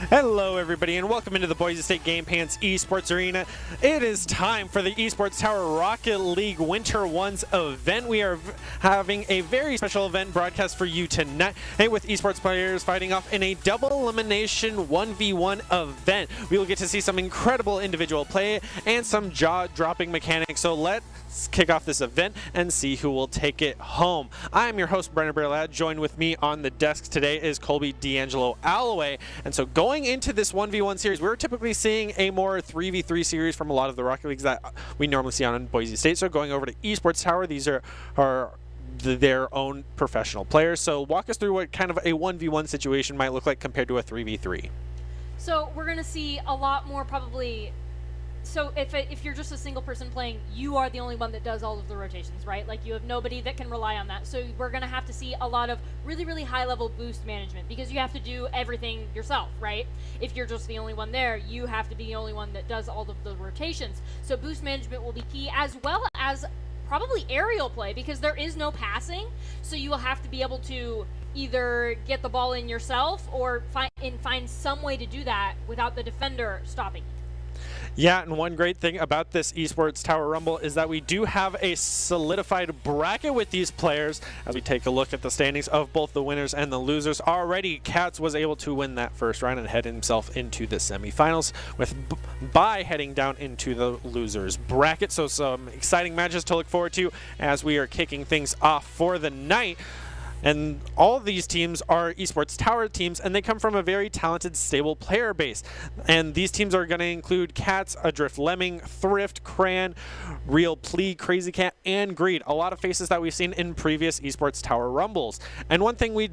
Hello everybody and welcome into the Boise State Game Pants Esports Arena. It is time for the Esports Tower Rocket League Winter Ones event. We are having a very special event broadcast for you tonight with esports players fighting off in a double elimination 1v1 event. We will get to see some incredible individual play and some jaw-dropping mechanics. So let's kick off this event and see who will take it home. I am your host, Brenner Berlad. Joined with me on the desk today is Colby D'Angelo Alloway. And so going into this 1v1 series, we're typically seeing a more 3v3 series from a lot of the Rocket Leagues that we normally see on Boise State. So going over to Esports Tower, these are their own professional players. So walk us through what kind of a 1v1 situation might look like compared to a 3v3. So we're going to see a lot more probably. So if you're just a single person playing, you are the only one that does all of the rotations, right? Like you have nobody that can rely on that. So we're going to have to see a lot of really, really high level boost management because you have to do everything yourself, right? If you're just the only one there, you have to be the only one that does all of the rotations. So boost management will be key, as well as probably aerial play, because there is no passing. So you will have to be able to either get the ball in yourself or find some way to do that without the defender stopping you. Yeah, and one great thing about this Esports Tower Rumble is that we do have a solidified bracket with these players. As we take a look at the standings of both the winners and the losers, already Katz was able to win that first round and head himself into the semifinals, with Bai heading down into the losers bracket. So some exciting matches to look forward to as we are kicking things off for the night. And all of these teams are Esports Tower teams, and they come from a very talented, stable player base. And these teams are going to include Cats, Adrift Lemming, Thrift, Cran, Real Plea, Crazy Cat, and Greed. A lot of faces that we've seen in previous Esports Tower Rumbles. And one thing we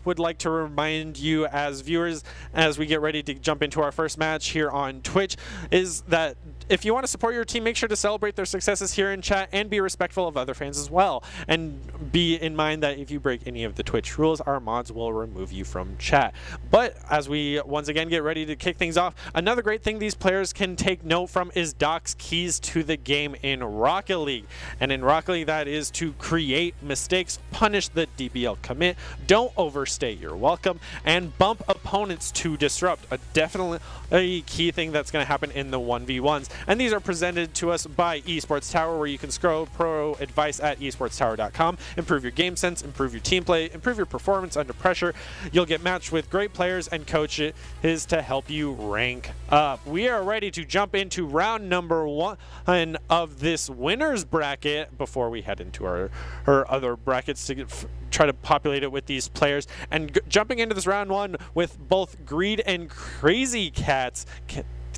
would like to remind you as viewers, as we get ready to jump into our first match here on Twitch, is that if you want to support your team, make sure to celebrate their successes here in chat and be respectful of other fans as well. And be in mind that if you break any of the Twitch rules, our mods will remove you from chat. But as we once again get ready to kick things off, another great thing these players can take note from is Doc's keys to the game in Rocket League. And in Rocket League, that is to create mistakes, punish the DBL commit, don't overstay your welcome, and bump opponents to disrupt. A definitely key thing that's going to happen in the 1v1s. And these are presented to us by Esports Tower, where you can scroll pro advice at esportstower.com, improve your game sense, improve your team play, improve your performance under pressure. You'll get matched with great players and coaches to help you rank up. We are ready to jump into round number 1 of this winner's bracket before we head into our other brackets to try to populate it with these players. And jumping into this round 1 with both Greed and Crazy Cats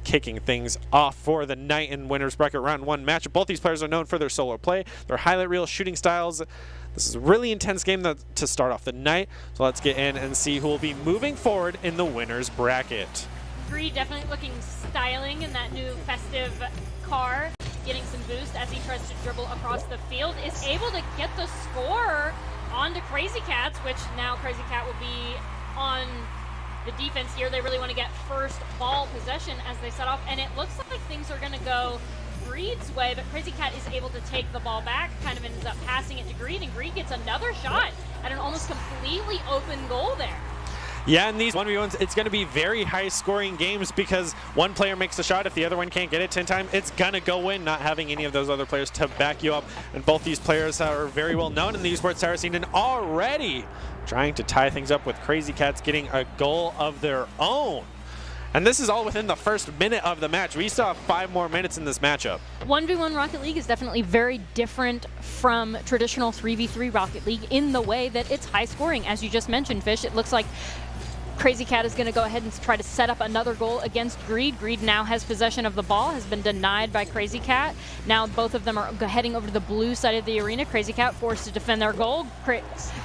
kicking things off for the night in winner's bracket round 1 match. Both these players are known for their solo play, their highlight reel shooting styles. This is a really intense game to start off the night. So let's get in and see who will be moving forward in the winner's bracket. Greed definitely looking styling in that new festive car, getting some boost as he tries to dribble across the field, is able to get the score onto Crazy Cats, which now Crazy Cat will be on the defense here. They really want to get first ball possession as they set off, and it looks like things are going to go Greed's way, but Crazy Cat is able to take the ball back, kind of ends up passing it to Greed, and Greed gets another shot at an almost completely open goal there. Yeah, in these 1v1s, it's going to be very high-scoring games because one player makes a shot. If the other one can't get it 10 times, it's going to go in, not having any of those other players to back you up. And both these players are very well known in the esports tower scene and already trying to tie things up with Crazy Cats getting a goal of their own. And this is all within the first minute of the match. We still have 5 more minutes in this matchup. 1v1 Rocket League is definitely very different from traditional 3v3 Rocket League in the way that it's high scoring. As you just mentioned, Fish, it looks like Crazy Cat is going to go ahead and try to set up another goal against Greed. Greed now has possession of the ball, has been denied by Crazy Cat. Now both of them are heading over to the blue side of the arena. Crazy Cat forced to defend their goal.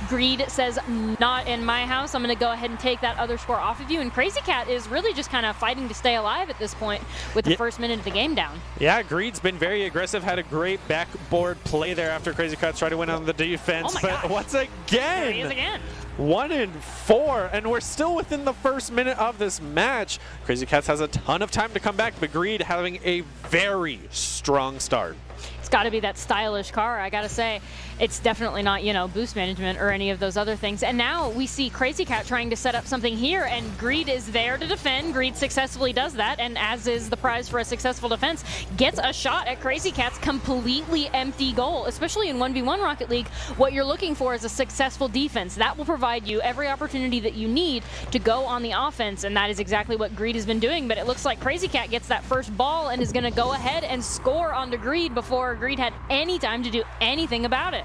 Greed says, not in my house. I'm going to go ahead and take that other score off of you. And Crazy Cat is really just kind of fighting to stay alive at this point with the first minute of the game down. Yeah, Greed's been very aggressive, had a great backboard play there after Crazy Cat tried to win on the defense. Oh my but gosh. once again, There he is again. 1 and 4, and we're still within the first minute of this match. Crazy Cats has a ton of time to come back, but Greed having a very strong start. It's got to be that stylish car, I gotta say. It's definitely not, you know, boost management or any of those other things. And now we see Crazy Cat trying to set up something here, and Greed is there to defend. Greed successfully does that, and as is the prize for a successful defense, gets a shot at Crazy Cat's completely empty goal. Especially in 1v1 Rocket League, what you're looking for is a successful defense. That will provide you every opportunity that you need to go on the offense, and that is exactly what Greed has been doing. But it looks like Crazy Cat gets that first ball and is going to go ahead and score onto Greed before Greed had any time to do anything about it.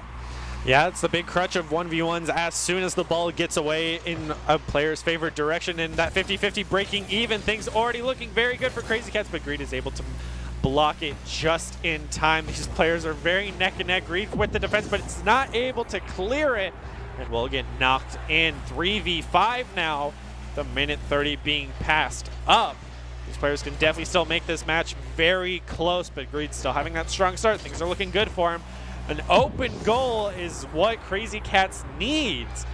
Yeah, it's the big crutch of 1v1s as soon as the ball gets away in a player's favorite direction, and that 50-50 breaking even, things already looking very good for Crazy Cats, but Greed is able to block it just in time. These players are very neck and neck. Greed with the defense, but it's not able to clear it, and will get knocked in. 3v5 now, the minute 30 being passed up. These players can definitely still make this match very close, but Greed's still having that strong start. Things are looking good for him. An open goal is what Crazy Cats needs.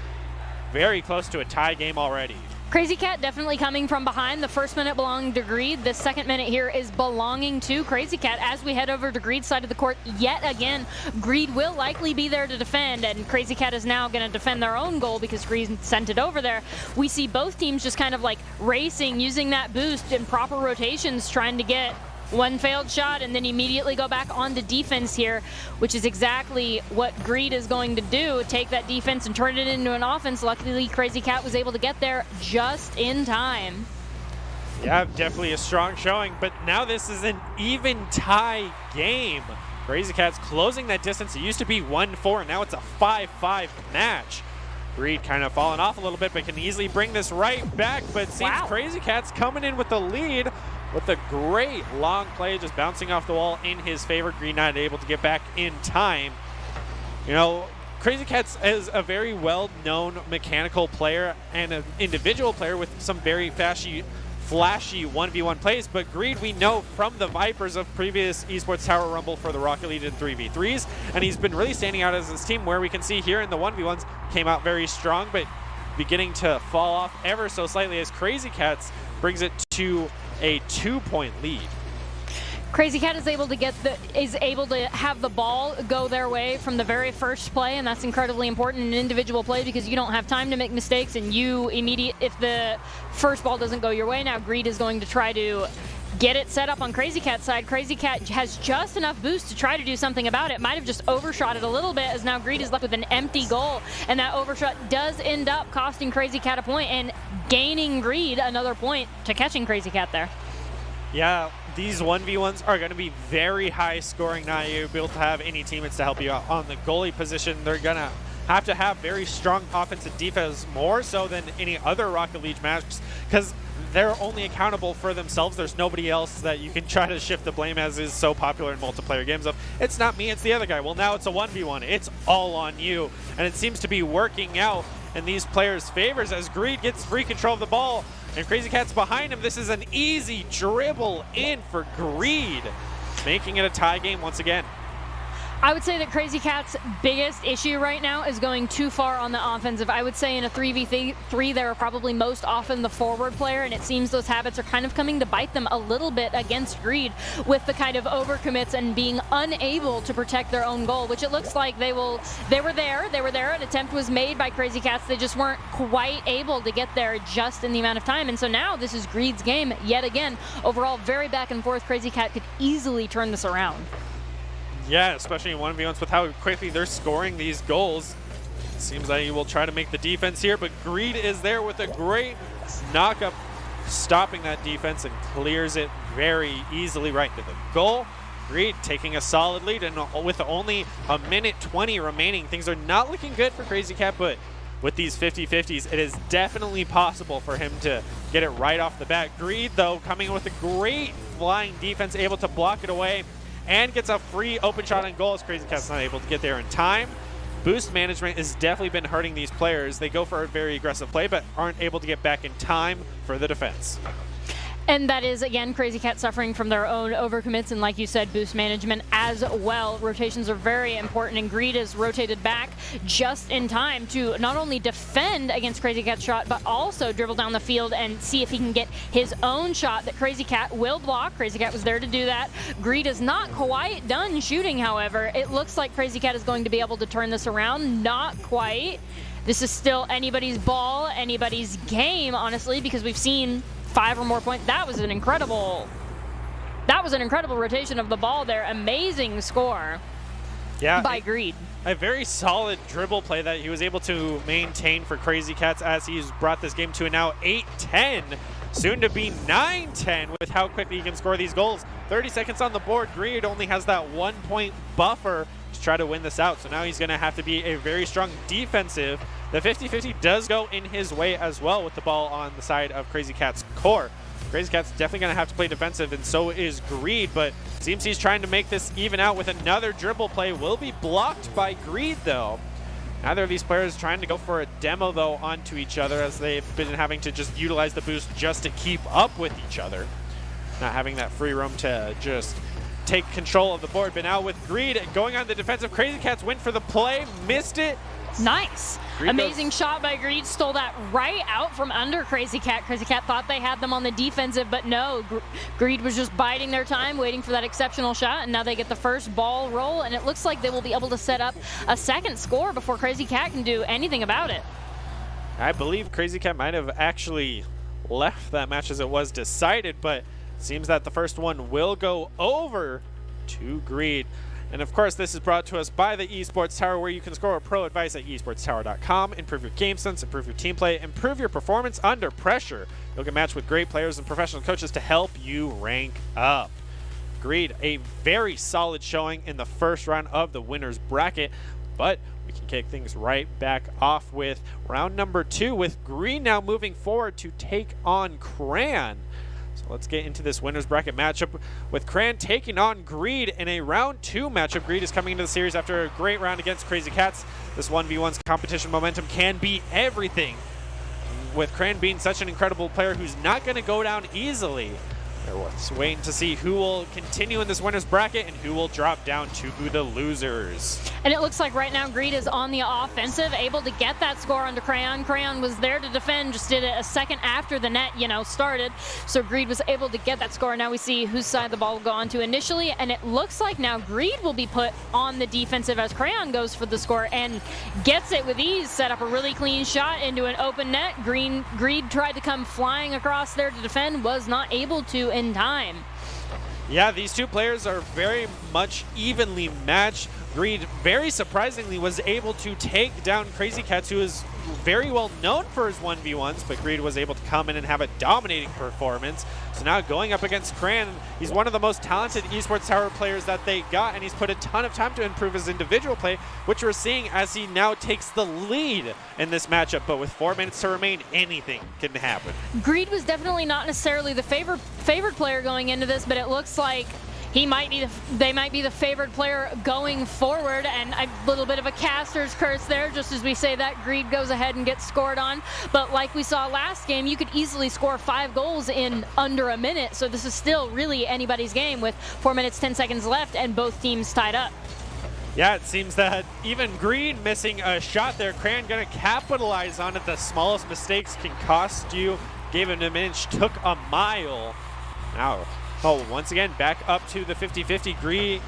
Very close to a tie game already. Crazy Cat definitely coming from behind. The first minute belonging to Greed. The second minute here is belonging to Crazy Cat. As we head over to Greed's side of the court yet again, Greed will likely be there to defend, and Crazy Cat is now going to defend their own goal because Greed sent it over there. We see both teams just kind of like racing, using that boost in proper rotations, trying to get one failed shot and then immediately go back on to defense here, which is exactly what Greed is going to do. Take that defense and turn it into an offense. Luckily, Crazy Cat was able to get there just in time. Yeah, definitely a strong showing, but now this is an even tie game. Crazy Cat's closing that distance. It used to be 1-4, now it's a 5-5 match. Greed kind of falling off a little bit, but can easily bring this right back. But seems Crazy Cat's coming in with the lead with a great long play, just bouncing off the wall in his favor. Greed not able to get back in time. You know, Crazy Cats is a very well-known mechanical player and an individual player with some very flashy 1v1 plays, but Greed we know from the Vipers of previous Esports Tower Rumble for the Rocket League in 3v3s, and he's been really standing out as this team, where we can see here in the 1v1s came out very strong, but beginning to fall off ever so slightly as Crazy Cats brings it to a 2-point lead. Crazy Cat is able to have the ball go their way from the very first play, and that's incredibly important in an individual play because you don't have time to make mistakes, and if the first ball doesn't go your way, now Greed is going to try to get it set up on Crazy Cat's side. Crazy Cat has just enough boost to try to do something about it. Might have just overshot it a little bit, as now Greed is left with an empty goal, and that overshot does end up costing Crazy Cat a point and gaining Greed another point to catching Crazy Cat there. Yeah, these 1v1s are going to be very high scoring. Not able to have any teammates to help you out on the goalie position. They're going to have very strong offensive defense, more so than any other Rocket League matches, because they're only accountable for themselves. There's nobody else that you can try to shift the blame, as is so popular in multiplayer games of, it's not me, it's the other guy. Well, now it's a 1v1. It's all on you. And it seems to be working out in these players' favors as Greed gets free control of the ball. And Crazy Cat's behind him. This is an easy dribble in for Greed, making it a tie game once again. I would say that Crazy Cat's biggest issue right now is going too far on the offensive. I would say in a 3v3, they're probably most often the forward player, and it seems those habits are kind of coming to bite them a little bit against Greed with the kind of overcommits and being unable to protect their own goal, which it looks like they were there. An attempt was made by Crazy Cats. They just weren't quite able to get there just in the amount of time. And so now this is Greed's game yet again. Overall, very back and forth. Crazy Cat could easily turn this around. Yeah, especially in 1v1s with how quickly they're scoring these goals. Seems like he will try to make the defense here, but Greed is there with a great knock-up, stopping that defense, and clears it very easily right into the goal. Greed taking a solid lead, and with only a minute 20 remaining, things are not looking good for Crazy Cat, but with these 50-50s, it is definitely possible for him to get it right off the bat. Greed, though, coming in with a great flying defense, able to block it away, and gets a free open shot on goal as Crazy Cat's not able to get there in time. Boost management has definitely been hurting these players. They go for a very aggressive play, but aren't able to get back in time for the defense. And that is, again, Crazy Cat suffering from their own overcommits and, like you said, boost management as well. Rotations are very important, and Greed is rotated back just in time to not only defend against Crazy Cat's shot, but also dribble down the field and see if he can get his own shot that Crazy Cat will block. Crazy Cat was there to do that. Greed is not quite done shooting, however. It looks like Crazy Cat is going to be able to turn this around. Not quite. This is still anybody's ball, anybody's game, honestly, because we've seen 5 or more points. That was an incredible rotation of the ball there. Amazing score by Greed. A very solid dribble play that he was able to maintain for Crazy Cats as he's brought this game to a now 8-10, soon to be 9-10 with how quickly he can score these goals. 30 seconds on the board. Greed only has that 1-point buffer to try to win this out. So now he's going to have to be a very strong defensive. The 50-50 does go in his way as well with the ball on the side of Crazy Cat's core. Crazy Cat's definitely going to have to play defensive, and so is Greed, but seems he's trying to make this even out with another dribble play. Will be blocked by Greed, though. Neither of these players trying to go for a demo, though, onto each other, as they've been having to just utilize the boost just to keep up with each other. Not having that free roam to just take control of the board. But now with Greed going on the defensive, Crazy Cats went for the play, missed it. Nice. Amazing shot by Greed. Stole that right out from under Crazy Cat. Crazy Cat thought they had them on the defensive, but no. Greed was just biding their time, waiting for that exceptional shot, and now they get the first ball roll, and it looks like they will be able to set up a second score before Crazy Cat can do anything about it. I believe Crazy Cat might have actually left that match as it was decided, but it seems that the first one will go over to Greed. And of course, this is brought to us by the Esports Tower, where you can score pro advice at esportstower.com, improve your game sense, improve your team play, improve your performance under pressure. You'll get matched with great players and professional coaches to help you rank up. Greed, a very solid showing in the first round of the winner's bracket. but we can kick things right back off with round number 2, with Green now moving forward to take on Cran. So let's get into this winners bracket matchup with Cran taking on Greed in a round 2 matchup. Greed is coming into the series after a great round against Crazy Cats. This 1v1's competition momentum can be everything, with Cran being such an incredible player who's not going to go down easily. We're waiting to see who will continue in this winner's bracket and who will drop down to the losers. And it looks like right now Greed is on the offensive, able to get that score onto Crayon. Crayon was there to defend, just did it a second after the net, started. So Greed was able to get that score. Now we see whose side the ball will go on to initially, and it looks like now Greed will be put on the defensive as Crayon goes for the score and gets it with ease, set up a really clean shot into an open net. Greed tried to come flying across there to defend, was not able to in time. Yeah, these two players are very much evenly matched. Greed, very surprisingly, was able to take down Crazy Cats, who is very well known for his 1v1s, but Greed was able to come in and have a dominating performance. So now going up against Cran, he's one of the most talented esports tower players that they got, and he's put a ton of time to improve his individual play, which we're seeing as he now takes the lead in this matchup. But with 4 minutes to remain, anything can happen. Greed was definitely not necessarily the favored player going into this, but it looks like they might be the favored player going forward, and a little bit of a caster's curse there. Just as we say that, Greed goes ahead and gets scored on. But like we saw last game, you could easily score 5 goals in under a minute. So this is still really anybody's game with 4 minutes, 10 seconds left and both teams tied up. Yeah, it seems that even Greed missing a shot there. Cran gonna capitalize on it. The smallest mistakes can cost you. Gave him an inch, took a mile. Now, once again, back up to the 50-50. Greed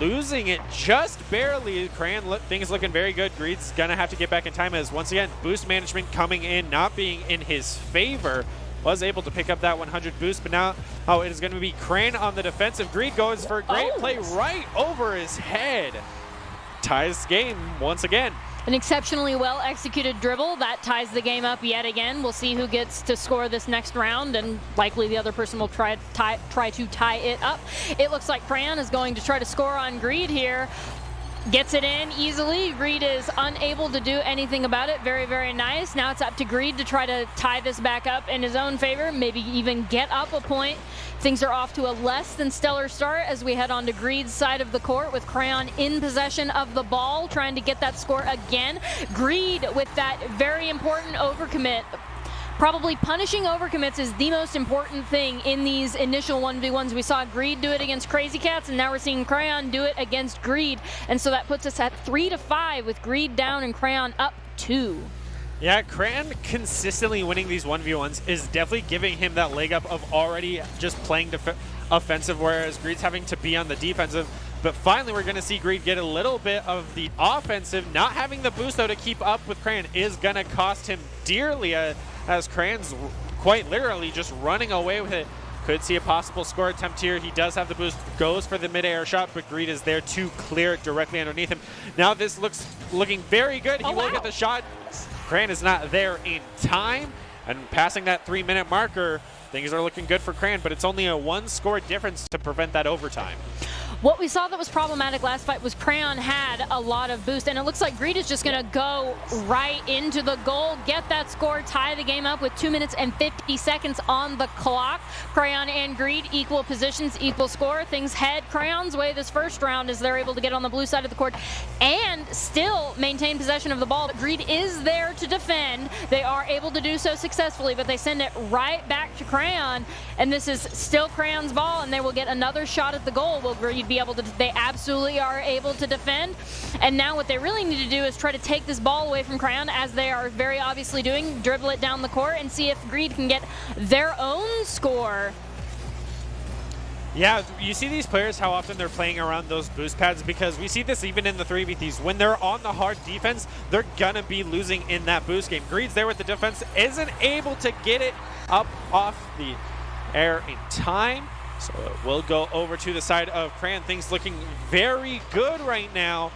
losing it just barely. Cran, things looking very good. Greed's gonna have to get back in time, as once again, boost management coming in, not being in his favor. Was able to pick up that 100 boost, but now it is gonna be Cran on the defensive. Greed goes for a great play right over his head. Ties game once again. An exceptionally well executed dribble that ties the game up yet again. We'll see who gets to score this next round, and likely the other person will try to tie it up. It looks like Cran is going to try to score on Greed here. Gets it in easily. Greed is unable to do anything about it. Very, very nice. Now it's up to Greed to try to tie this back up in his own favor, maybe even get up a point. Things are off to a less than stellar start as we head on to Greed's side of the court with Crayon in possession of the ball, trying to get that score again. Greed with that very important overcommit. Probably punishing overcommits is the most important thing in these initial 1v1s. We saw Greed do it against Crazy Cats, and now we're seeing Crayon do it against Greed. And so that puts us at 3-5 with Greed down and Crayon up 2. Yeah, Cran consistently winning these 1v1s is definitely giving him that leg up of already just playing offensive, whereas Greed's having to be on the defensive. But finally, we're going to see Greed get a little bit of the offensive. Not having the boost, though, to keep up with Cran is going to cost him dearly, as Cran's quite literally just running away with it. Could see a possible score attempt here. He does have the boost, goes for the mid-air shot, but Greed is there to clear it directly underneath him. Now this looking very good. He will get the shot. Cran is not there in time, and passing that 3-minute marker, things are looking good for Cran, but it's only a 1-score difference to prevent that overtime. What we saw that was problematic last fight was Crayon had a lot of boost, and it looks like Greed is just going to go right into the goal, get that score, tie the game up with 2 minutes and 50 seconds on the clock. Crayon and Greed equal positions, equal score. Things head Crayon's way this first round as they're able to get on the blue side of the court and still maintain possession of the ball. But Greed is there to defend. They are able to do so successfully, but they send it right back to Crayon, and this is still Crayon's ball, and they will get another shot at the goal. Will Greed be able to? They absolutely are able to defend, and now what they really need to do is try to take this ball away from Crayon, as they are very obviously doing. Dribble it down the court and see if Greed can get their own score. Yeah, you see these players, how often they're playing around those boost pads, because we see this even in the 3v3s. When they're on the hard defense, they're gonna be losing in that boost game. Greed's there with the defense, isn't able to get it up off the air in time. So it will go over to the side of Cran. Things looking very good right now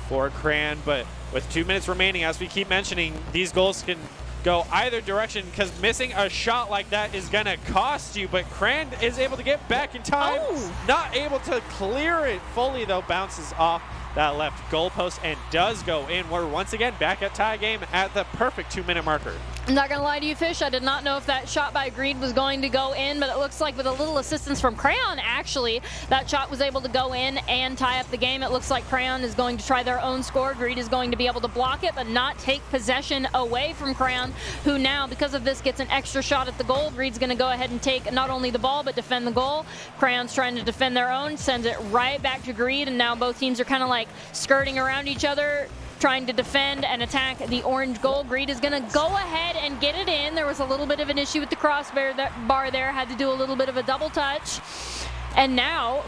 for Cran, but with 2 minutes remaining, as we keep mentioning, these goals can go either direction, because missing a shot like that is going to cost you. But Cran is able to get back in time. Not able to clear it fully, though. Bounces off that left goalpost and does go in. We're once again back at tie game at the perfect 2-minute marker. I'm not going to lie to you, Fish. I did not know if that shot by Greed was going to go in, but it looks like with a little assistance from Crayon, actually, that shot was able to go in and tie up the game. It looks like Crayon is going to try their own score. Greed is going to be able to block it, but not take possession away from Crayon, who now, because of this, gets an extra shot at the goal. Greed's going to go ahead and take not only the ball, but defend the goal. Crayon's trying to defend their own, sends it right back to Greed, and now both teams are kind of like skirting around each other, trying to defend and attack the orange goal. Greed is going to go ahead and get it in. There was a little bit of an issue with the crossbar bar there. Had to do a little bit of a double touch. And now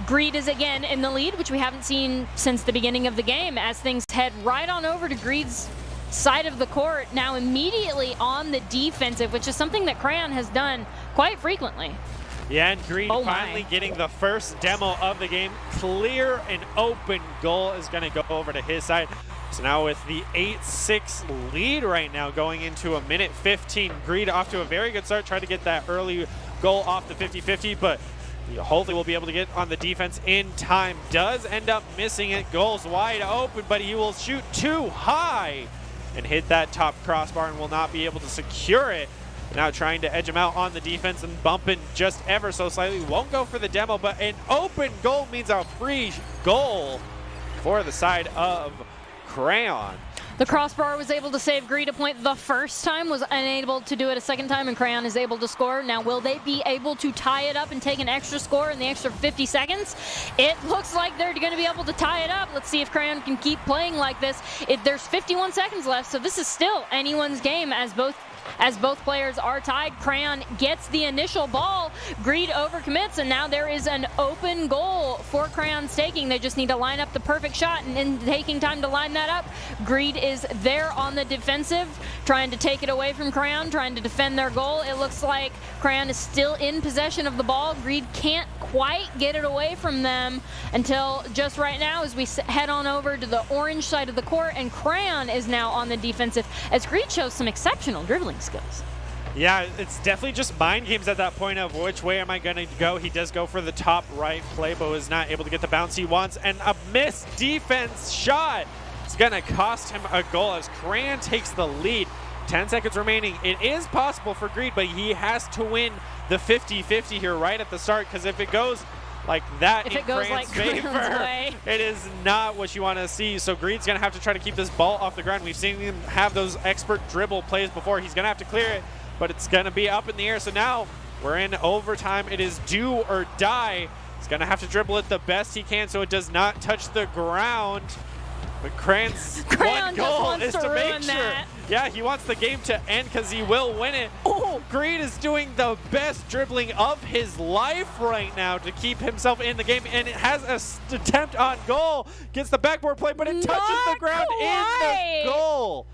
Greed is again in the lead, which we haven't seen since the beginning of the game, as things head right on over to Greed's side of the court, now immediately on the defensive, which is something that Crayon has done quite frequently. Yeah, and Greed finally getting the first demo of the game. Clear and open goal is going to go over to his side. So now with the 8-6 lead right now going into a minute 15, Greed off to a very good start, trying to get that early goal off the 50-50, but hopefully we'll be able to get on the defense in time. Does end up missing it, goes wide open, but he will shoot too high and hit that top crossbar and will not be able to secure it. Now trying to edge him out on the defense and bumping just ever so slightly. Won't go for the demo, but an open goal means a free goal for the side of Crayon. The crossbar was able to save Greed a point the first time, was unable to do it a second time, and Crayon is able to score. Now, will they be able to tie it up and take an extra score in the extra 50 seconds? It looks like they're going to be able to tie it up. Let's see if Crayon can keep playing like this. There's 51 seconds left, so this is still anyone's game as both players are tied. Crayon gets the initial ball. Greed overcommits, and now there is an open goal for Crayon's taking. They just need to line up the perfect shot, and in taking time to line that up, Greed is there on the defensive, trying to take it away from Crayon, trying to defend their goal. It looks like Crayon is still in possession of the ball. Greed can't quite get it away from them until just right now as we head on over to the orange side of the court, and Crayon is now on the defensive as Greed shows some exceptional dribbling skills. Yeah, it's definitely just mind games at that point of which way am I going to go. He does go for the top right play, but is not able to get the bounce he wants, and a missed defense shot is going to cost him a goal as Crayon takes the lead. 10 seconds remaining. It is possible for Greed, but he has to win the 50-50 here right at the start, because if it goes like that in Crayon's favor, it is not what you want to see. So Greed's going to have to try to keep this ball off the ground. We've seen him have those expert dribble plays before. He's going to have to clear it, but it's going to be up in the air. So now we're in overtime. It is do or die. He's going to have to dribble it the best he can so it does not touch the ground. But Crayon's one goal is to make sure. Yeah, he wants the game to end because he will win it. Oh, Greed is doing the best dribbling of his life right now to keep himself in the game, and it has an attempt on goal. Gets the backboard play, but it touches the ground in the goal.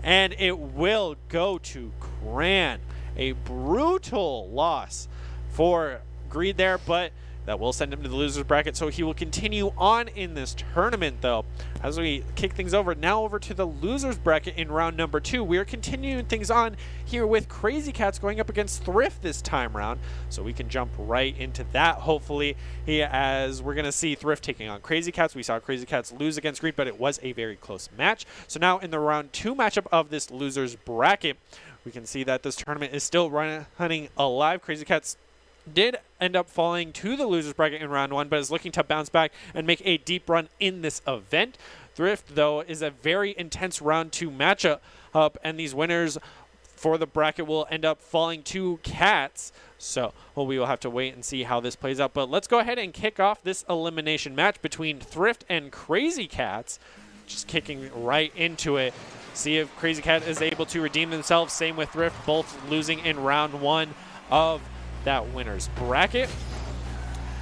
And it will go to Crayon. A brutal loss for Greed there, but that will send him to the loser's bracket, so he will continue on in this tournament, though. As we kick things over, now over to the loser's bracket in round number 2. We are continuing things on here with Crazy Cats going up against Thrift this time round, so we can jump right into that, hopefully, as we're going to see Thrift taking on Crazy Cats. We saw Crazy Cats lose against Greed, but it was a very close match. So now in the round 2 matchup of this loser's bracket, we can see that this tournament is still running alive. Crazy Cats did end up falling to the loser's bracket in round 1, but is looking to bounce back and make a deep run in this event. Thrift, though, is a very intense round 2 matchup, and these winners for the bracket will end up falling to Cats. So we will have to wait and see how this plays out. But let's go ahead and kick off this elimination match between Thrift and Crazy Cats. Just kicking right into it. See if Crazy Cat is able to redeem themselves. Same with Thrift, both losing in round 1 of that winner's bracket.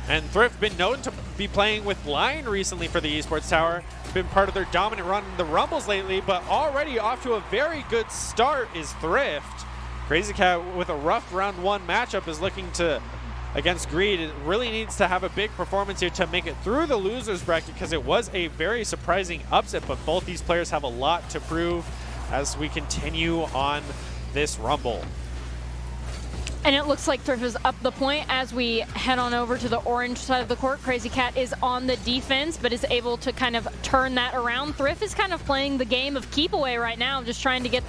And Thrift been known to be playing with Lion recently for the Esports Tower. Been part of their dominant run in the Rumbles lately, but already off to a very good start is Thrift. Crazy Cat with a rough round 1 matchup is looking to against Greed. It really needs to have a big performance here to make it through the loser's bracket, because it was a very surprising upset, but both these players have a lot to prove as we continue on this Rumble. And it looks like Thrift is up the point as we head on over to the orange side of the court. Crazy Cat is on the defense, but is able to kind of turn that around. Thrift is kind of playing the game of keep away right now, just trying to get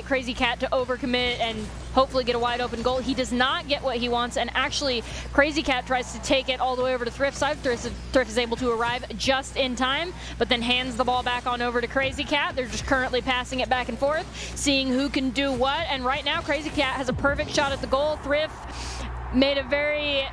Crazy Cat to overcommit and hopefully get a wide open goal. He does not get what he wants, and actually Crazy Cat tries to take it all the way over to Thrift's side. Thrift is able to arrive just in time, but then hands the ball back on over to Crazy Cat. They're just currently passing it back and forth, seeing who can do what, and right now Crazy Cat has a perfect shot at the goal. Thrift made a very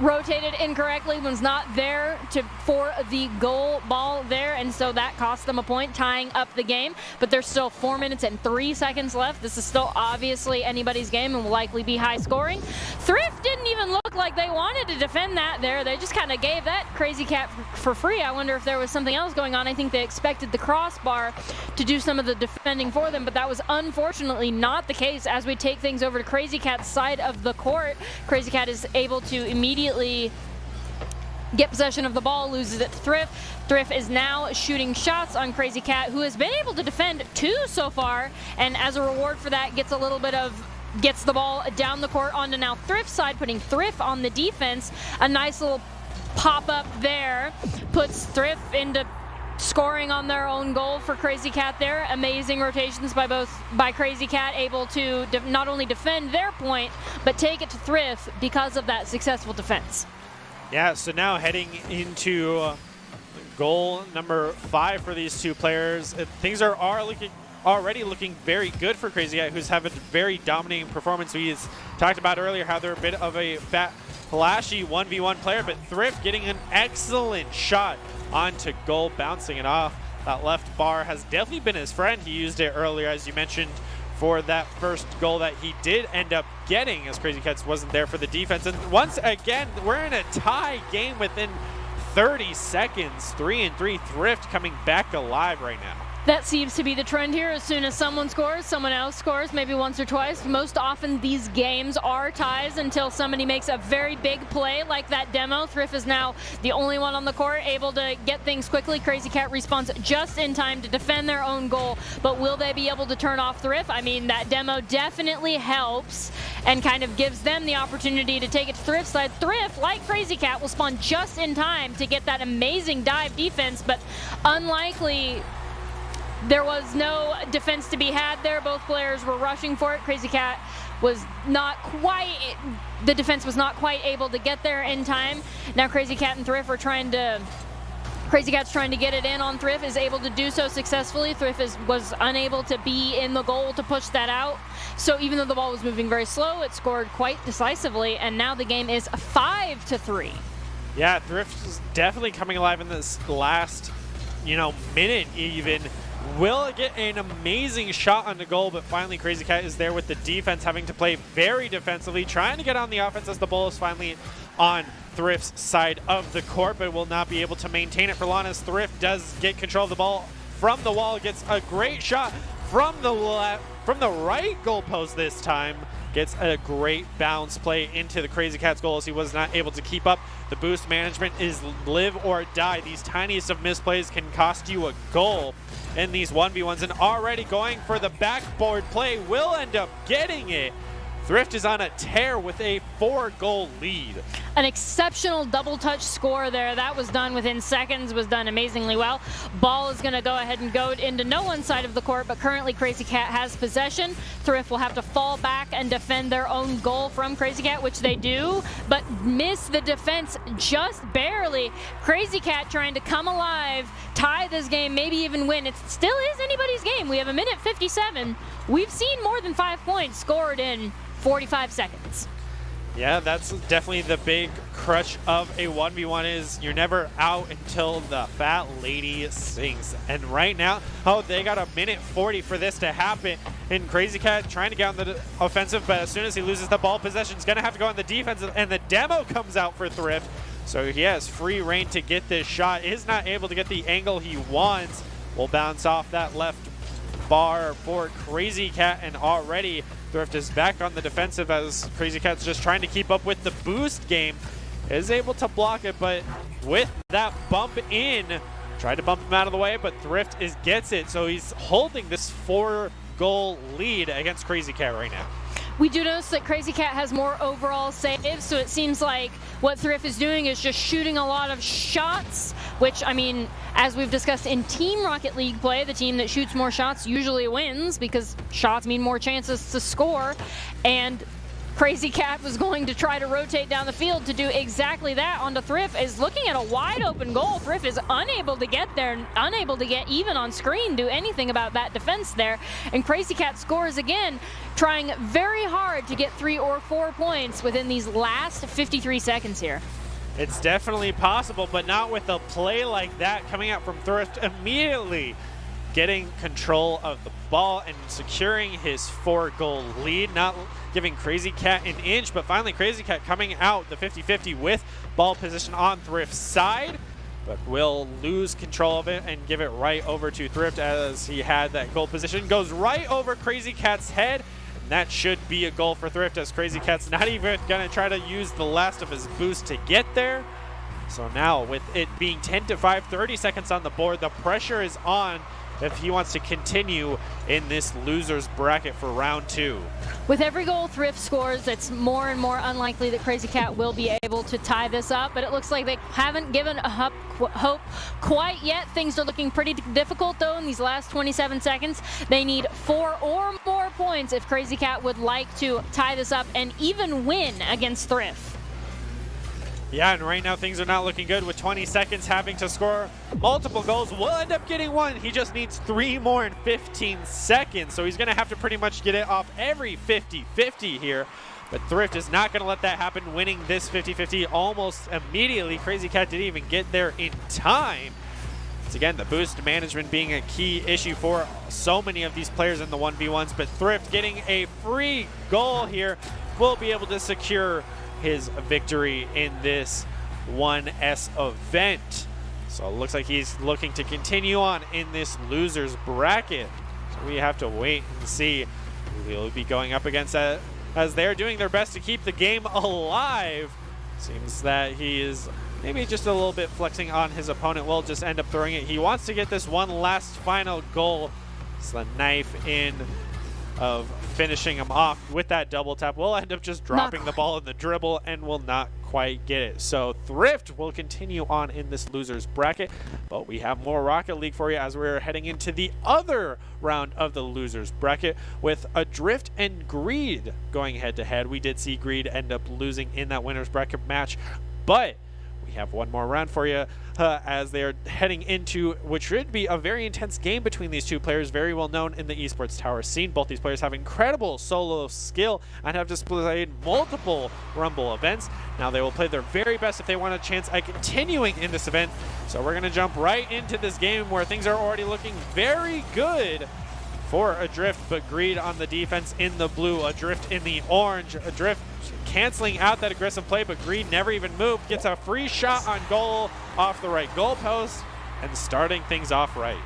rotated incorrectly, was not there for the goal ball there, and so that cost them a point, tying up the game. But there's still 4 minutes and 3 seconds left. This is still obviously anybody's game and will likely be high scoring. Thrift didn't even look like they wanted to defend that there. They just kind of gave that Crazy Cat for free. I wonder if there was something else going on. I think they expected the crossbar to do some of the defending for them, but that was unfortunately not the case. As we take things over to Crazy Cat's side of the court, Crazy Cat is able to immediately get possession of the ball, loses it to Thrift. Thrift is now shooting shots on Crazy Cat, who has been able to defend 2 so far, and as a reward for that gets the ball down the court onto now Thrift's side, putting Thrift on the defense. A nice little pop-up there puts Thrift into scoring on their own goal for Crazy Cat there. Amazing rotations by Crazy Cat, able to not only defend their point, but take it to Thrift because of that successful defense. Yeah, so now heading into goal number 5 for these two players. Things are already looking very good for Crazy Cat, who's having a very dominating performance. We talked about earlier how they're a bit of a flashy 1v1 player, but Thrift getting an excellent shot onto goal, bouncing it off. That left bar has definitely been his friend. He used it earlier, as you mentioned, for that first goal that he did end up getting, as Crazy Cats wasn't there for the defense. And once again, we're in a tie game within 30 seconds. 3-3, Thrift coming back alive right now. That seems to be the trend here. As soon as someone scores, someone else scores, maybe once or twice. Most often these games are ties until somebody makes a very big play like that demo. Thrift is now the only one on the court, able to get things quickly. Crazy Cat responds just in time to defend their own goal, but will they be able to turn off Thrift? I mean, that demo definitely helps and kind of gives them the opportunity to take it to Thrift's side. Thrift, like Crazy Cat, will spawn just in time to get that amazing dive defense, but unlikely. There was no defense to be had there. Both players were rushing for it. Crazy Cat was not quite, the defense was not quite able to get there in time. Now Crazy Cat and Thrift are Crazy Cat's trying to get it in on Thrift, is able to do so successfully. Thrift was unable to be in the goal to push that out. So even though the ball was moving very slow, it scored quite decisively, and now the game is 5-3. Yeah, Thrift is definitely coming alive in this last, minute even. Will get an amazing shot on the goal, but finally Crazy Cat is there with the defense, having to play very defensively, trying to get on the offense as the ball is finally on Thrift's side of the court, but will not be able to maintain it for long as Thrift does get control of the ball from the wall, gets a great shot from the right goalpost this time. Gets a great bounce play into the Crazy Cat's goal as he was not able to keep up. The boost management is live or die. These tiniest of misplays can cost you a goal in these 1v1s, and already going for the backboard play, will end up getting it. Thrift is on a tear with a 4-goal lead. An exceptional double touch score there. That was done within seconds, was done amazingly well. Ball is going to go ahead and go into no one's side of the court, but currently Crazy Cat has possession. Thrift will have to fall back and defend their own goal from Crazy Cat, which they do, but miss the defense just barely. Crazy Cat trying to come alive, tie this game, maybe even win. It still is anybody's game. We have 1:57. We've seen more than 5 points scored in 45 seconds. Yeah, that's definitely the big crutch of a 1v1 is you're never out until the fat lady sings. And right now, they got 1:40 for this to happen. And Crazy Cat trying to get on the offensive, but as soon as he loses the ball possession, he's going to have to go on the defensive, and the demo comes out for Thrift. So he has free reign to get this shot, is not able to get the angle he wants. Will bounce off that left bar for Crazy Cat, and already Thrift is back on the defensive as Crazy Cat's just trying to keep up with the boost game. Is able to block it, but with that bump in, tried to bump him out of the way, but Thrift gets it. So he's holding this 4-goal lead against Crazy Cat right now. We do notice that Crazy Cat has more overall saves, so it seems like what Thrift is doing is just shooting a lot of shots, which, I mean, as we've discussed in Team Rocket League play, the team that shoots more shots usually wins because shots mean more chances to score, and Crazy Cat was going to try to rotate down the field to do exactly that onto Thrift. Is looking at a wide open goal. Thrift is unable to get there, unable to get even on screen, do anything about that defense there. And Crazy Cat scores again, trying very hard to get 3 or 4 points within these last 53 seconds here. It's definitely possible, but not with a play like that coming out from Thrift immediately. Getting control of the ball and securing his 4-goal lead, not giving Crazy Cat an inch, but finally Crazy Cat coming out the 50-50 with ball position on Thrift's side, but will lose control of it and give it right over to Thrift as he had that goal position. Goes right over Crazy Cat's head, and that should be a goal for Thrift as Crazy Cat's not even gonna try to use the last of his boost to get there. So now with it being 10-5, 30 seconds on the board, the pressure is on if he wants to continue in this loser's bracket for round 2. With every goal Thrift scores, it's more and more unlikely that Crazy Cat will be able to tie this up, but it looks like they haven't given up hope quite yet. Things are looking pretty difficult, though, in these last 27 seconds. They need 4 or more points if Crazy Cat would like to tie this up and even win against Thrift. Yeah, and right now things are not looking good with 20 seconds having to score multiple goals. Will end up getting 1. He just needs 3 more in 15 seconds, so he's going to have to pretty much get it off every 50-50 here. But Thrift is not going to let that happen, winning this 50-50 almost immediately. Crazy Cat didn't even get there in time. Once again, the boost management being a key issue for so many of these players in the 1v1s, but Thrift getting a free goal here will be able to secure his victory in this 1S event. So it looks like he's looking to continue on in this loser's bracket. So we have to wait and see who he'll be going up against as they're doing their best to keep the game alive. Seems that he is maybe just a little bit flexing on his opponent. Will just end up throwing it. He wants to get this one last final goal. It's the knife in of finishing him off with that double tap. Will end up just dropping the ball in the dribble and will not quite get it. So Thrift will continue on in this loser's bracket, but we have more Rocket League for you as we're heading into the other round of the loser's bracket with Adrift and Greed going head to head. We did see Greed end up losing in that winner's bracket match, but we have one more round for you as they are heading into what should be a very intense game between these two players, very well known in the esports tower scene. Both these players have incredible solo skill and have displayed multiple Rumble events. Now they will play their very best if they want a chance at continuing in this event. So we're going to jump right into this game where things are already looking very good for Adrift, but Greed on the defense in the blue, Adrift in the orange. Adrift canceling out that aggressive play, but Greed never even moved. Gets a free shot on goal off the right goal post and starting things off right.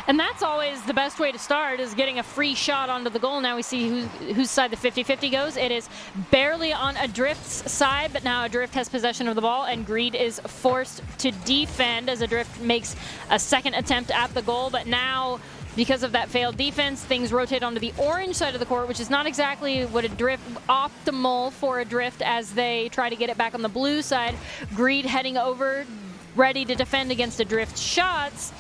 And that's always the best way to start, is getting a free shot onto the goal. Now we see whose side the 50-50 goes. It is barely on Adrift's side, but now Adrift has possession of the ball, and Greed is forced to defend as Adrift makes a second attempt at the goal. But now, because of that failed defense, things rotate onto the orange side of the court, which is not exactly what optimal for Adrift as they try to get it back on the blue side. Greed heading over, ready to defend against Adrift's shots.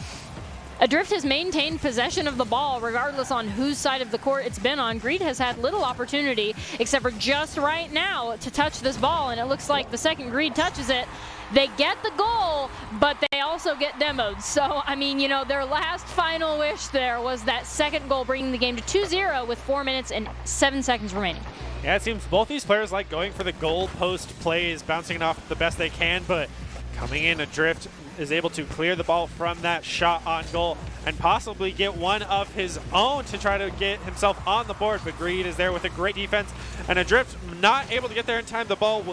Adrift has maintained possession of the ball regardless on whose side of the court it's been on. Greed has had little opportunity, except for just right now, to touch this ball, and it looks like the second Greed touches it, they get the goal, but they also get demoed. So, I mean, you know, their last final wish there was that second goal, bringing the game to 2-0 with 4 minutes and 7 seconds remaining. Yeah, it seems both these players like going for the goal post plays, bouncing it off the best they can, but coming in, Adrift is able to clear the ball from that shot on goal and possibly get one of his own to try to get himself on the board, but Greed is there with a great defense, and Adrift not able to get there in time. The ball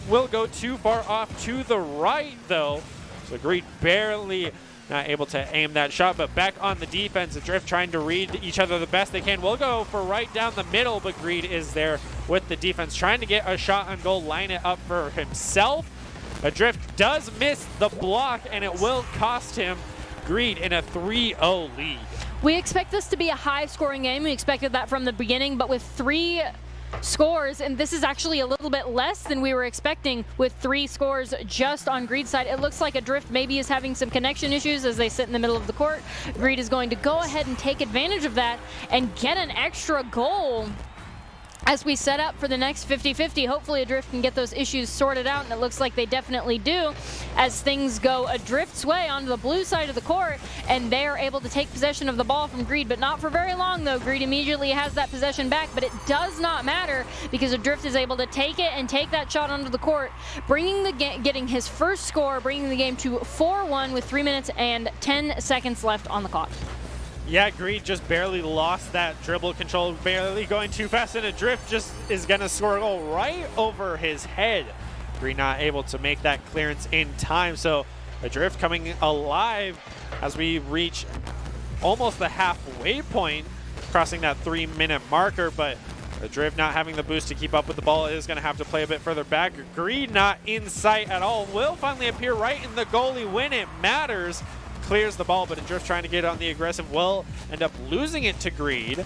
will go too far off to the right, though, so Greed barely not able to aim that shot, but back on the defense, Adrift trying to read each other the best they can. Will go for right down the middle, but Greed is there with the defense trying to get a shot on goal, line it up for himself. Adrift does miss the block, and it will cost him Greed in a 3-0 lead. We expect this to be a high-scoring game. We expected that from the beginning, but with three scores, and this is actually a little bit less than we were expecting with 3 scores just on Greed's side. It looks like Adrift maybe is having some connection issues as they sit in the middle of the court. Greed is going to go ahead and take advantage of that and get an extra goal as we set up for the next 50-50. Hopefully Adrift can get those issues sorted out, and it looks like they definitely do as things go Adrift's way onto the blue side of the court, and they are able to take possession of the ball from Greed, but not for very long though. Greed immediately has that possession back, but it does not matter because Adrift is able to take it and take that shot onto the court, getting his first score, bringing the game to 4-1 with 3 minutes and 10 seconds left on the clock. Yeah, Greed just barely lost that dribble control, barely going too fast, and Adrift just is going to score a goal right over his head. Greed not able to make that clearance in time, so Adrift coming alive as we reach almost the halfway point, crossing that 3-minute marker, but Adrift not having the boost to keep up with the ball is going to have to play a bit further back. Greed not in sight at all, will finally appear right in the goalie when it matters. Clears the ball, but Adrift trying to get on the aggressive will end up losing it to Greed.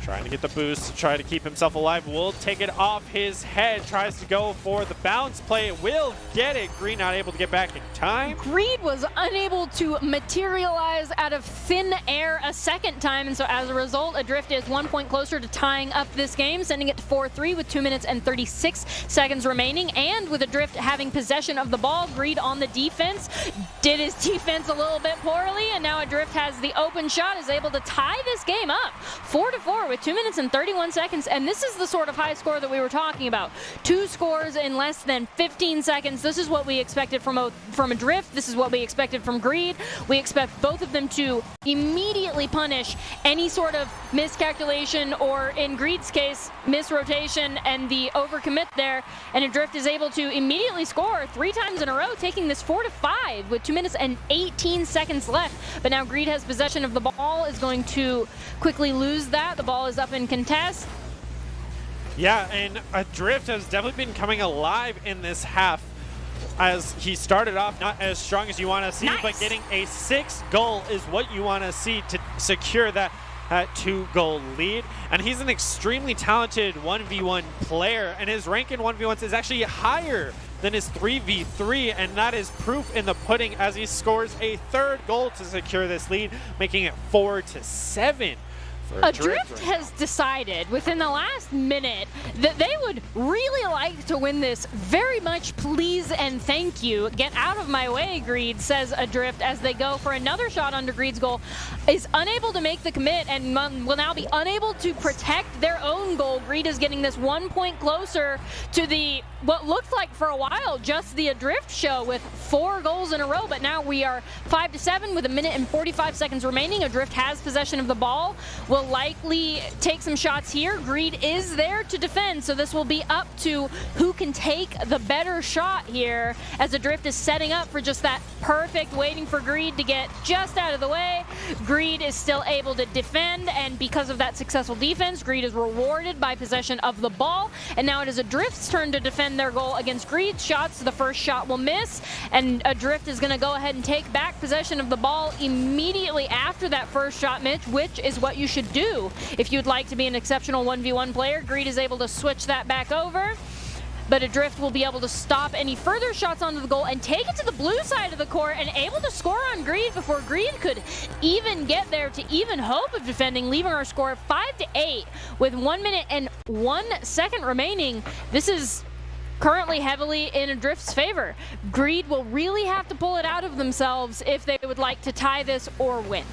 Trying to get the boost to try to keep himself alive. Will take it off his head. Tries to go for the bounce play. Will get it. Greed not able to get back in time. Greed was unable to materialize out of thin air a second time, and so as a result, Adrift is 1 point closer to tying up this game, sending it to 4-3 with 2 minutes and 36 seconds remaining. And with Adrift having possession of the ball, Greed on the defense did his defense a little bit poorly, and now Adrift has the open shot, is able to tie this game up 4-4 with 2 minutes and 31 seconds, and this is the sort of high score that we were talking about. 2 scores in less than 15 seconds. This is what we expected from Adrift. This is what we expected from Greed. We expect both of them to immediately punish any sort of miscalculation, or in Greed's case, misrotation and the overcommit there, and Adrift is able to immediately score 3 times in a row, taking this 4-5 with 2 minutes and 18 seconds left. But now Greed has possession of the ball, is going to quickly lose that. The ball is up in contest. Yeah, and Adrift has definitely been coming alive in this half, as he started off not as strong as you want to see, but getting a 6th goal is what you want to see to secure that 2-goal lead. And he's an extremely talented 1v1 player, and his rank in 1v1s is actually higher than his 3v3, and that is proof in the pudding as he scores a 3rd goal to secure this lead, making it 4-7. Adrift has decided within the last minute that they would really like to win this. Very much please and thank you. Get out of my way, Greed, says Adrift as they go for another shot under Greed's goal. Is unable to make the commit and will now be unable to protect their own goal. Greed is getting this 1 point closer to the what looked like for a while just the Adrift show with 4 goals in a row, but now we are 5-7 with 1 minute and 45 seconds remaining. Adrift has possession of the ball, will likely take some shots here. Greed is there to defend, so this will be up to who can take the better shot here as Adrift is setting up for just that perfect, waiting for Greed to get just out of the way. Greed is still able to defend, and because of that successful defense, Greed is rewarded by possession of the ball, and now it is Adrift's turn to defend their goal against Greed's shots. The first shot will miss, and Adrift is going to go ahead and take back possession of the ball immediately after that first shot, Mitch, which is what you should do if you'd like to be an exceptional 1v1 player. Greed is able to switch that back over, but Adrift will be able to stop any further shots onto the goal and take it to the blue side of the court and able to score on Greed before Greed could even get there to even hope of defending, leaving our score 5-8 with 1 minute and 1 second remaining. This is currently heavily in Adrift's favor. Greed will really have to pull it out of themselves if they would like to tie this or win.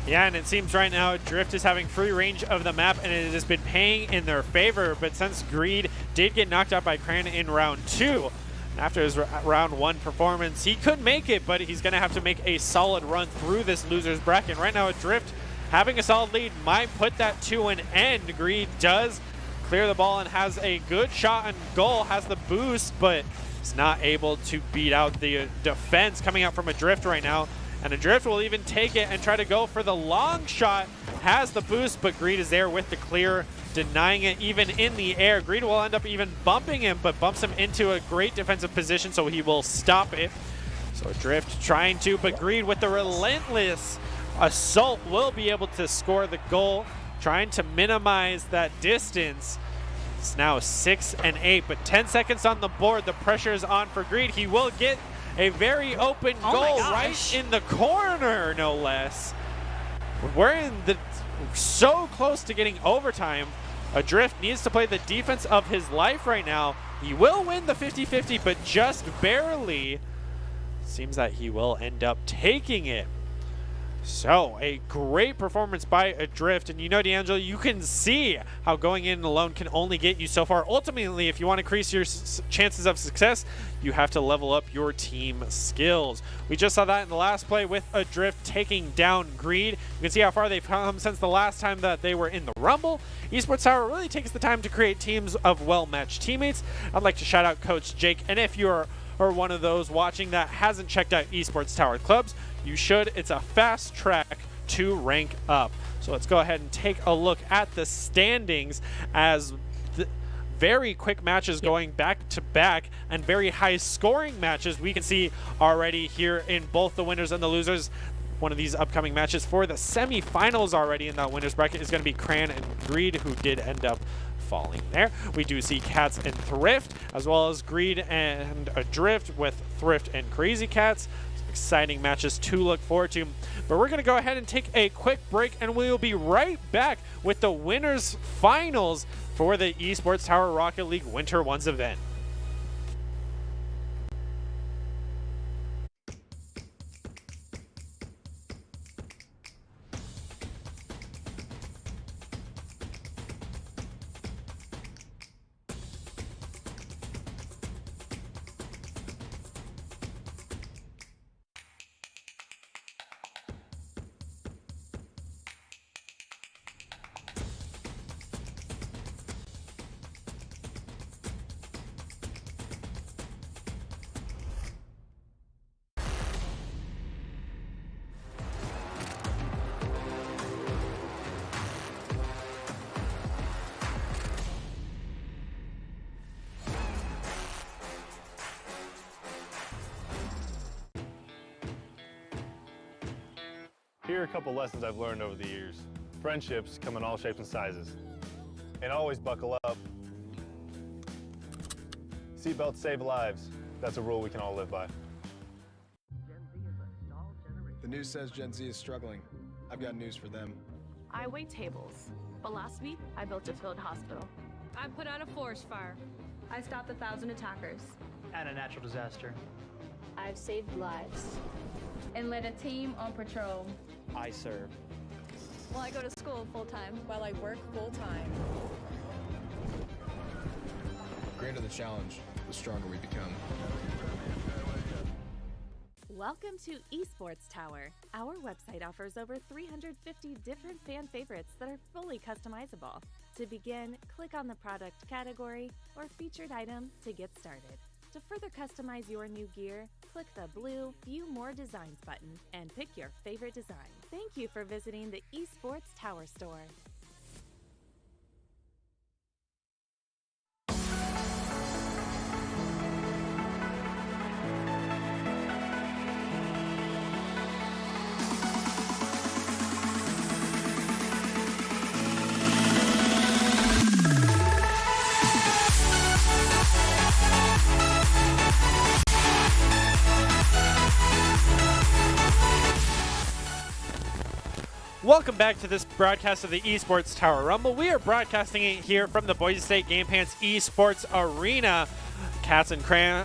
Yeah, and it seems right now Adrift is having free range of the map, and it has been paying in their favor. But since Greed did get knocked out by Cran in round 2, after his round 1 performance, he could make it, but he's going to have to make a solid run through this loser's bracket. Right now, Adrift having a solid lead might put that to an end. Greed does clear the ball and has a good shot and goal, has the boost, but is not able to beat out the defense coming out from Adrift right now. And Adrift will even take it and try to go for the long shot. Has the boost, but Greed is there with the clear, denying it even in the air. Greed will end up even bumping him, but bumps him into a great defensive position, so he will stop it. So Adrift trying to, but Greed with the relentless assault will be able to score the goal, trying to minimize that distance. It's now 6 and 8, but 10 seconds on the board. The pressure is on for Greed. He will get a very open goal right in the corner, no less. We're in the so close to getting overtime. Adrift needs to play the defense of his life right now. He will win the 50-50, but just barely. Seems that he will end up taking it. So, a great performance by Adrift, and you know, D'Angelo, you can see how going in alone can only get you so far. Ultimately, if you want to increase your chances of success, you have to level up your team skills. We just saw that in the last play with Adrift taking down Greed. You can see how far they've come since the last time that they were in the Rumble. Esports Tower really takes the time to create teams of well-matched teammates. I'd like to shout out Coach Jake, and if you're one of those watching that hasn't checked out Esports Tower clubs, you should. It's a fast track to rank up. So let's go ahead and take a look at the standings as very quick matches going back to back and very high scoring matches we can see already here in both the winners and the losers. One of these upcoming matches for the semifinals already in that winners bracket is going to be Cran and Greed, who did end up falling there. We do see Cats and Thrift, as well as Greed and Adrift with Thrift and Crazy Cats. Exciting matches to look forward to. But we're going to go ahead and take a quick break, and we will be right back with the winners finals for the Esports Tower Rocket League Winter Ones event. Here are a couple lessons I've learned over the years. Friendships come in all shapes and sizes. And always buckle up. Seatbelts save lives. That's a rule we can all live by. The news says Gen Z is struggling. I've got news for them. I wait tables, but last week I built a field hospital. I put out a forest fire. I stopped 1,000 attackers. And a natural disaster. I've saved lives. And led a team on patrol. I serve. Well, I go to school full-time. While I work full-time. The greater the challenge, the stronger we become. Welcome to Esports Tower. Our website offers over 350 different fan favorites that are fully customizable. To begin, click on the product category or featured item to get started. To further customize your new gear, click the blue View More Designs button and pick your favorite design. Thank you for visiting the Esports Tower store. Welcome back to this broadcast of the Esports Tower Rumble. We are broadcasting it here from the Boise State Game Pants Esports Arena. Cats and Cran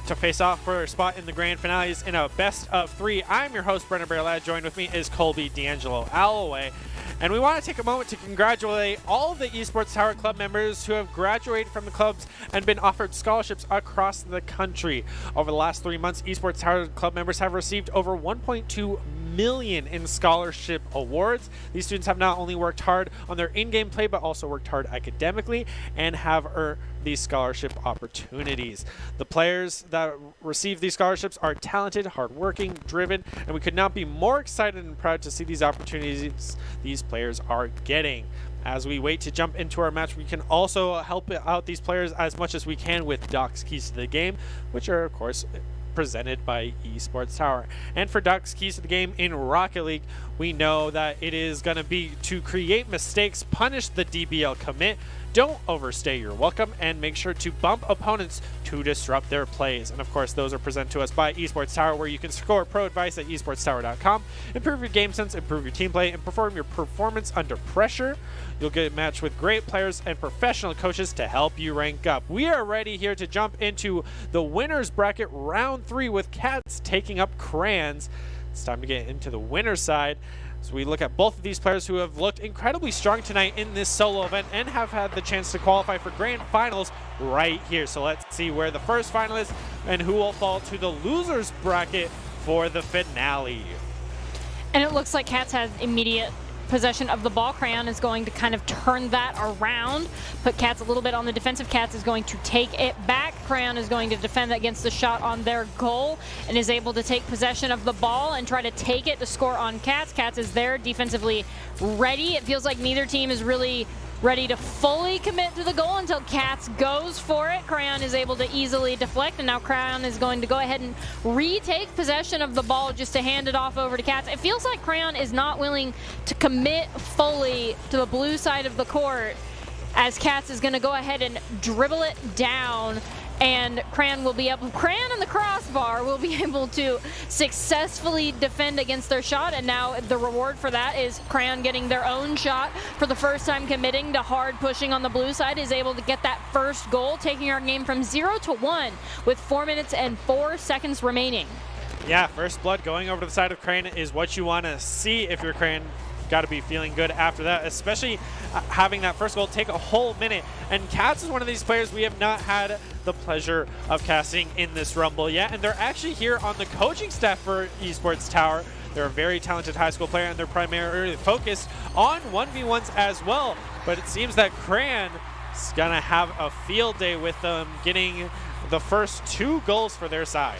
to face off for a spot in the grand finales in a best of three. I'm your host, Brennan Bearlad. Joined with me is Colby D'Angelo Alloway. And we want to take a moment to congratulate all of the Esports Tower Club members who have graduated from the clubs and been offered scholarships across the country. Over the last 3 months, Esports Tower Club members have received over 1.2 million in scholarship awards. These students have not only worked hard on their in-game play, but also worked hard academically and have earned these scholarship opportunities. The players that receive these scholarships are talented, hardworking, driven, and we could not be more excited and proud to see these opportunities these players are getting. As we wait to jump into our match, we can also help out these players as much as we can with Doc's keys to the game, which are, of course, presented by Esports Tower. And for Duck's keys to the game in Rocket League, we know that it is going to be to create mistakes, punish the DBL commit, don't overstay your welcome, and make sure to bump opponents to disrupt their plays. And of course, those are presented to us by Esports Tower, where you can score pro advice at esportstower.com, improve your game sense, improve your team play, and perform your performance under pressure. You'll get matched with great players and professional coaches to help you rank up. We are ready here to jump into the winners bracket round 3 with Cats taking up Crayons. It's time to get into the winner's side. So we look at both of these players who have looked incredibly strong tonight in this solo event and have had the chance to qualify for grand finals right here. So let's see where the first final is and who will fall to the losers bracket for the finale. And it looks like Cats has immediate possession of the ball. Crayon is going to kind of turn that around, put Cats a little bit on the defensive. Cats is going to take it back. Crayon is going to defend against the shot on their goal and is able to take possession of the ball and try to take it to score on Cats. Cats is there defensively ready. It feels like neither team is really ready to fully commit to the goal until Cats goes for it. Crayon is able to easily deflect, and now Crayon is going to go ahead and retake possession of the ball just to hand it off over to Cats. It feels like Crayon is not willing to commit fully to the blue side of the court, as Cats is going to go ahead and dribble it down, and Crayon and the crossbar will be able to successfully defend against their shot. And now the reward for that is Crayon getting their own shot for the first time, committing to hard pushing on the blue side, is able to get that first goal, taking our game from 0-1 with 4 minutes and 4 seconds remaining. Yeah, first blood going over to the side of Crayon is what you want to see if you're Crayon. Got to be feeling good after that, especially having that first goal take a whole minute. And Cats is one of these players we have not had the pleasure of casting in this Rumble yet, and they're actually here on the coaching staff for Esports Tower. They're a very talented high school player, and they're primarily focused on 1v1s as well. But it seems that Crayon is going to have a field day with them getting the first 2 goals for their side.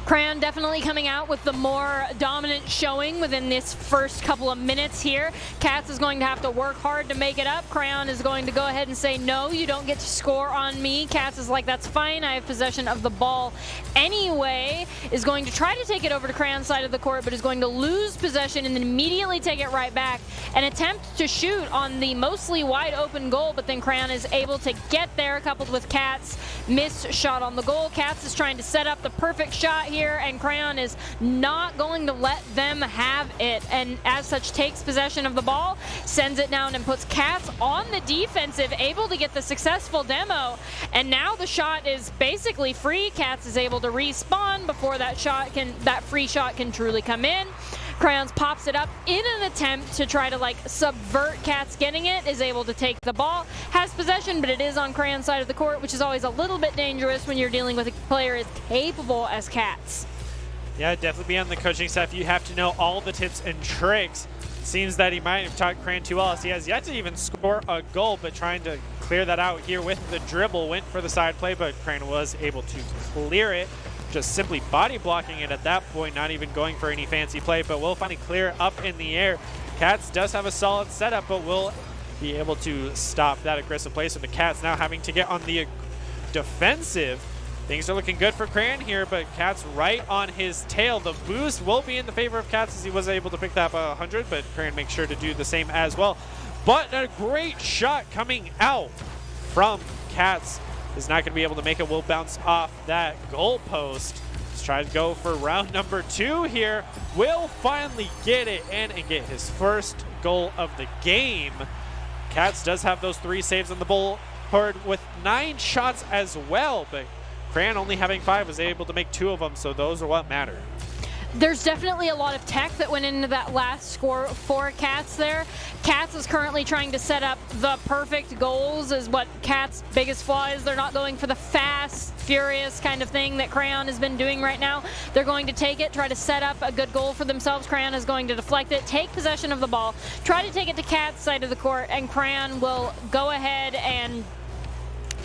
Crayon definitely coming out with the more dominant showing within this first couple of minutes here. Cats is going to have to work hard to make it up. Crayon is going to go ahead and say, no, you don't get to score on me. Cats is like, that's fine, I have possession of the ball anyway. Is going to try to take it over to Crayon's side of the court, but is going to lose possession and then immediately take it right back and attempt to shoot on the mostly wide open goal, but then Crayon is able to get there, coupled with Cats' missed shot on the goal. Cats is trying to set up the perfect shot here, and Crayon is not going to let them have it, and as such takes possession of the ball, sends it down, and puts Cats on the defensive, able to get the successful demo, and now the shot is basically free. Cats is able to respawn before that free shot can truly come in. Crayons pops it up in an attempt to try to subvert Cats getting it, is able to take the ball, has possession, but it is on Crayon's side of the court, which is always a little bit dangerous when you're dealing with a player as capable as Cats. Yeah, definitely be on the coaching staff. You have to know all the tips and tricks. Seems that he might have taught Crayon too well, as he has yet to even score a goal, but trying to clear that out here with the dribble. Went for the side play, but Crayon was able to clear it. Just simply body blocking it at that point, not even going for any fancy play, but will finally clear up in the air. Cats does have a solid setup, but will be able to stop that aggressive play. So the Cats now having to get on the defensive. Things are looking good for Crayon here, but Cats right on his tail. The boost will be in the favor of Cats, as he was able to pick that up 100, but Crayon makes sure to do the same as well. But a great shot coming out from Cats. Is not going to be able to make it. Will bounce off that goal post. Let's try to go for round number 2 here. Will finally get it in and get his first goal of the game. Cats does have those 3 saves on the board with 9 shots as well, but Crayon only having 5 was able to make 2 of them, so those are what matter. There's definitely a lot of tech that went into that last score for Cats there. Cats is currently trying to set up the perfect goals, is what Cats' biggest flaw is. They're not going for the fast, furious kind of thing that Crayon has been doing right now. They're going to take it, try to set up a good goal for themselves. Crayon is going to deflect it, take possession of the ball, try to take it to Cats' side of the court, and Crayon will go ahead and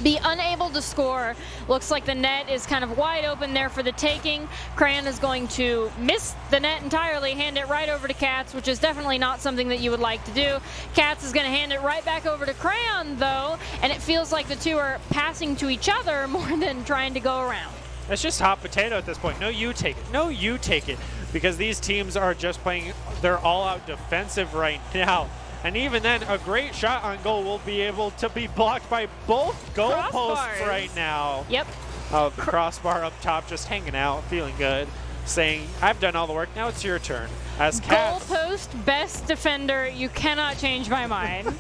be unable to score. Looks like the net is kind of wide open there for the taking. Crayon is going to miss the net entirely, hand it right over to Cats, which is definitely not something that you would like to do. Cats is going to hand it right back over to Crayon, though, and it feels like the two are passing to each other more than trying to go around. It's just hot potato at this point. No, you take it. No, you take it. Because these teams are just playing their all-out defensive right now. And even then, a great shot on goal will be able to be blocked by both goalposts right now. Yep. Oh, the crossbar up top just hanging out, feeling good, saying, I've done all the work, now it's your turn. As Cats. Goalpost, best defender, you cannot change my mind.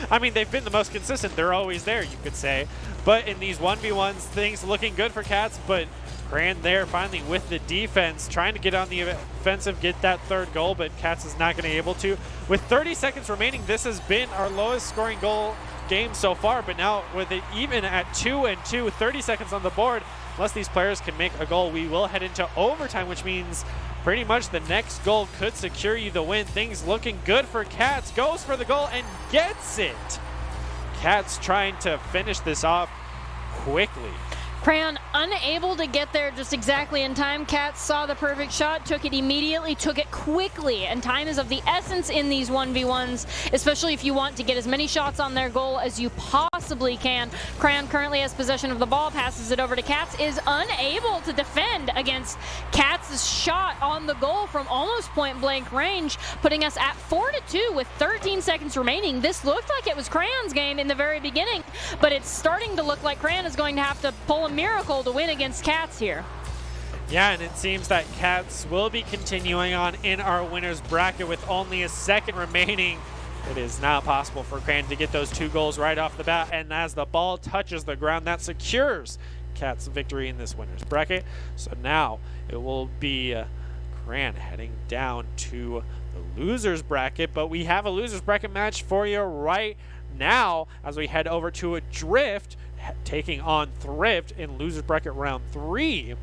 I mean, they've been the most consistent. They're always there, you could say. But in these 1v1s, things looking good for Cats, but Cran there finally with the defense, trying to get on the offensive, get that third goal, but Cats is not going to be able to. With 30 seconds remaining, this has been our lowest scoring goal game so far, but now with it even at 2-2, 30 seconds on the board, unless these players can make a goal, we will head into overtime, which means pretty much the next goal could secure you the win. Things looking good for Cats. Goes for the goal and gets it. Cats trying to finish this off quickly. Crayon unable to get there just exactly in time. Cats saw the perfect shot, took it immediately, took it quickly, and time is of the essence in these 1v1s, especially if you want to get as many shots on their goal as you possibly can. Crayon currently has possession of the ball, passes it over to Cats, is unable to defend against Cats' shot on the goal from almost point-blank range, putting us at 4-2 with 13 seconds remaining. This looked like it was Crayon's game in the very beginning, but it's starting to look like Crayon is going to have to pull a miracle to win against Cats here. Yeah, and it seems that Cats will be continuing on in our winner's bracket with only a second remaining. It is not possible for Crayon to get those 2 goals right off the bat, and as the ball touches the ground, that secures Cats' victory in this winner's bracket. So now it will be Crayon heading down to the loser's bracket, but we have a loser's bracket match for you right now as we head over to a Drift taking on Thrift in losers bracket round 3.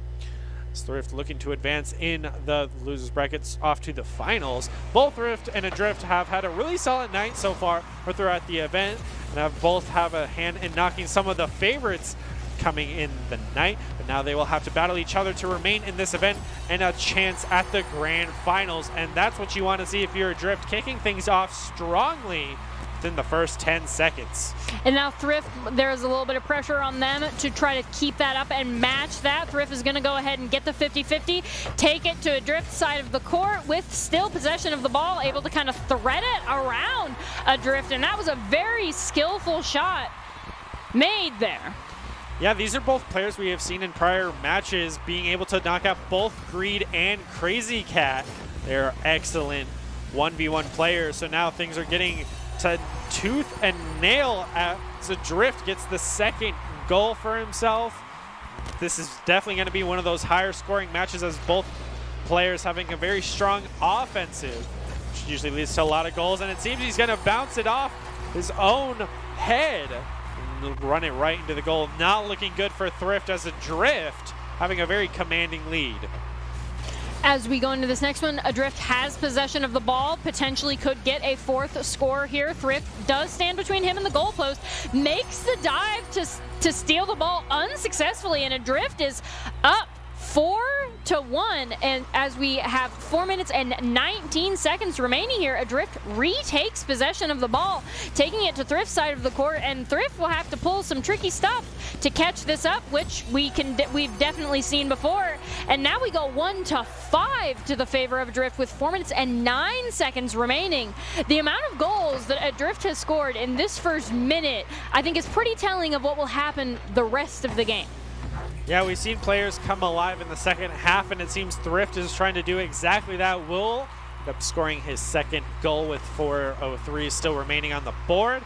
Thrift looking to advance in the losers brackets off to the finals. Both Thrift and Adrift have had a really solid night so far throughout the event, and have both have a hand in knocking some of the favorites coming in the night, but now they will have to battle each other to remain in this event and a chance at the grand finals, and that's what you want to see if you're Adrift, kicking things off strongly in the first 10 seconds. And now Thrift, there's a little bit of pressure on them to try to keep that up and match that. Thrift is going to go ahead and get the 50-50, take it to a Drift side of the court with still possession of the ball, able to kind of thread it around a Drift, and that was a very skillful shot made there. Yeah, these are both players we have seen in prior matches being able to knock out both Greed and Crazy Cat. They're excellent 1v1 players, so now things are getting to tooth and nail as Adrift gets the second goal for himself. This is definitely going to be one of those higher scoring matches as both players having a very strong offensive, which usually leads to a lot of goals, and it seems he's going to bounce it off his own head and run it right into the goal. Not looking good for Thrift as Adrift having a very commanding lead. As we go into this next one, Adrift has possession of the ball, potentially could get a 4th score here. Thrift does stand between him and the goalpost, makes the dive to steal the ball unsuccessfully, and Adrift is up 4-1, and as we have 4 minutes and 19 seconds remaining here, Adrift retakes possession of the ball, taking it to Thrift's side of the court, and Thrift will have to pull some tricky stuff to catch this up, which we've definitely seen before. And now we go 1-5 to the favor of Adrift with 4 minutes and 9 seconds remaining. The amount of goals that Adrift has scored in this first minute, I think, is pretty telling of what will happen the rest of the game. Yeah, we've seen players come alive in the second half, and it seems Thrift is trying to do exactly that. Will end up scoring his second goal with 4:03 still remaining on the board.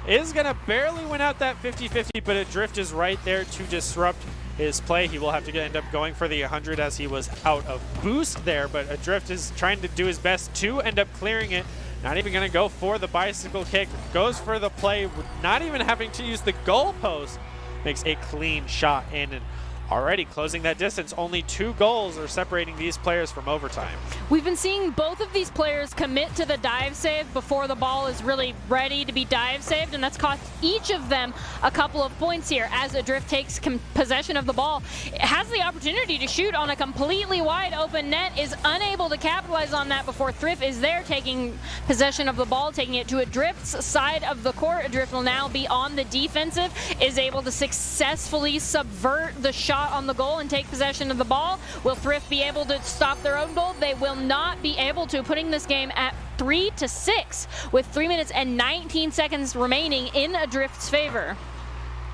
Is going to barely win out that 50-50, but Adrift is right there to disrupt his play. He will have to end up going for the 100 as he was out of boost there, but Adrift is trying to do his best to end up clearing it. Not even going to go for the bicycle kick. Goes for the play, not even having to use the goalpost. Makes a clean shot in, and already closing that distance. Only 2 goals are separating these players from overtime. We've been seeing both of these players commit to the dive save before the ball is really ready to be dive saved, and that's cost each of them a couple of points here as Adrift takes possession of the ball. It has the opportunity to shoot on a completely wide open net, is unable to capitalize on that before Thrift is there taking possession of the ball, taking it to Adrift's side of the court. Adrift will now be on the defensive, is able to successfully subvert the shot shot on the goal and take possession of the ball. Will Thrift be able to stop their own goal? They will not be able to, putting this game at 3-6 with 3 minutes and 19 seconds remaining in Adrift's favor.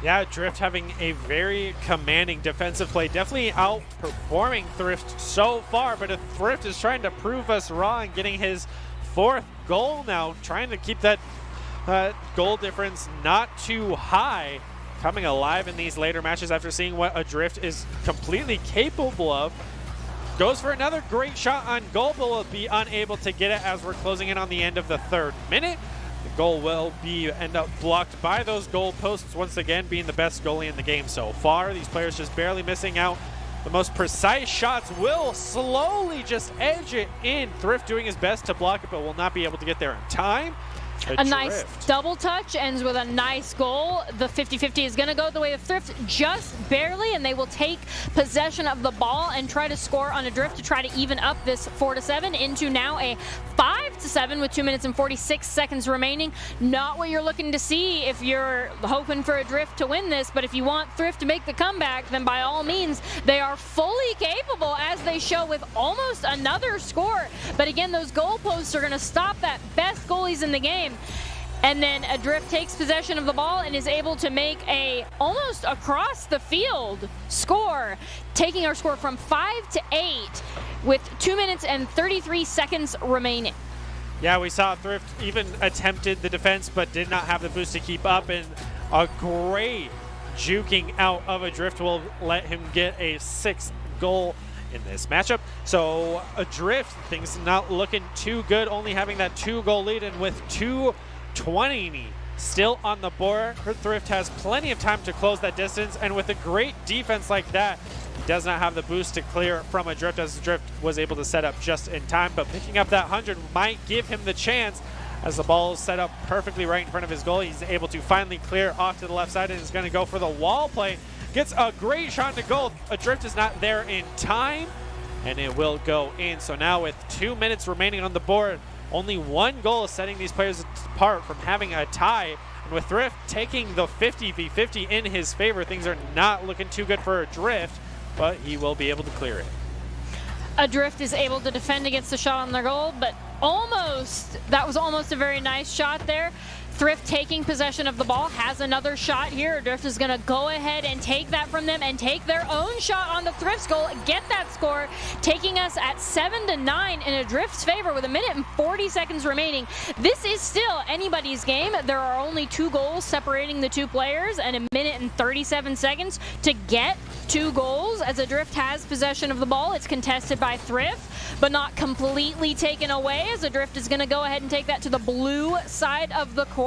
Yeah, Drift having a very commanding defensive play, definitely outperforming Thrift so far, but Thrift is trying to prove us wrong, getting his 4th goal now, trying to keep that goal difference not too high, coming alive in these later matches after seeing what Adrift is completely capable of. Goes for another great shot on goal, but will be unable to get it as we're closing in on the end of the 3rd minute. The goal will end up blocked by those goal posts, once again being the best goalie in the game so far. These players just barely missing out. The most precise shots will slowly just edge it in. Thrift doing his best to block it, but will not be able to get there in time. A nice double touch ends with a nice goal. The 50-50 is going to go the way of Thrift just barely, and they will take possession of the ball and try to score on Adrift to try to even up this 4-7 into now a 5-7 with 2 minutes and 46 seconds remaining. Not what you're looking to see if you're hoping for Adrift to win this, but if you want Thrift to make the comeback, then by all means, they are fully capable, as they show with almost another score. But again, those goalposts are going to stop that best goalies in the game. And then Adrift takes possession of the ball and is able to make a almost across the field score, taking our score from 5-8 with 2 minutes and 33 seconds remaining. Yeah, we saw Thrift even attempted the defense, but did not have the boost to keep up, and a great juking out of Adrift will let him get a 6th goal in this matchup. So Adrift, things not looking too good, only having that 2-goal lead, and with 2:20 still on the board, Thrift has plenty of time to close that distance, and with a great defense like that, he does not have the boost to clear from Adrift, as Adrift was able to set up just in time, but picking up that 100 might give him the chance, as the ball is set up perfectly right in front of his goal. He's able to finally clear off to the left side and is going to go for the wall play. Gets a great shot to goal. Adrift is not there in time, and it will go in. So now with 2 minutes remaining on the board, only 1 goal is setting these players apart from having a tie. And with Thrift taking the 50v50 in his favor, things are not looking too good for Adrift, but he will be able to clear it. Adrift is able to defend against the shot on their goal, but that was almost a very nice shot there. Thrift taking possession of the ball, has another shot here. Adrift is going to go ahead and take that from them and take their own shot on the Thrift's goal, get that score, taking us at 7-9 in Adrift's favor with 1 minute and 40 seconds remaining. This is still anybody's game. There are only 2 goals separating the 2 players and 1 minute and 37 seconds to get 2 goals, as Adrift has possession of the ball. It's contested by Thrift, but not completely taken away, as Adrift is going to go ahead and take that to the blue side of the court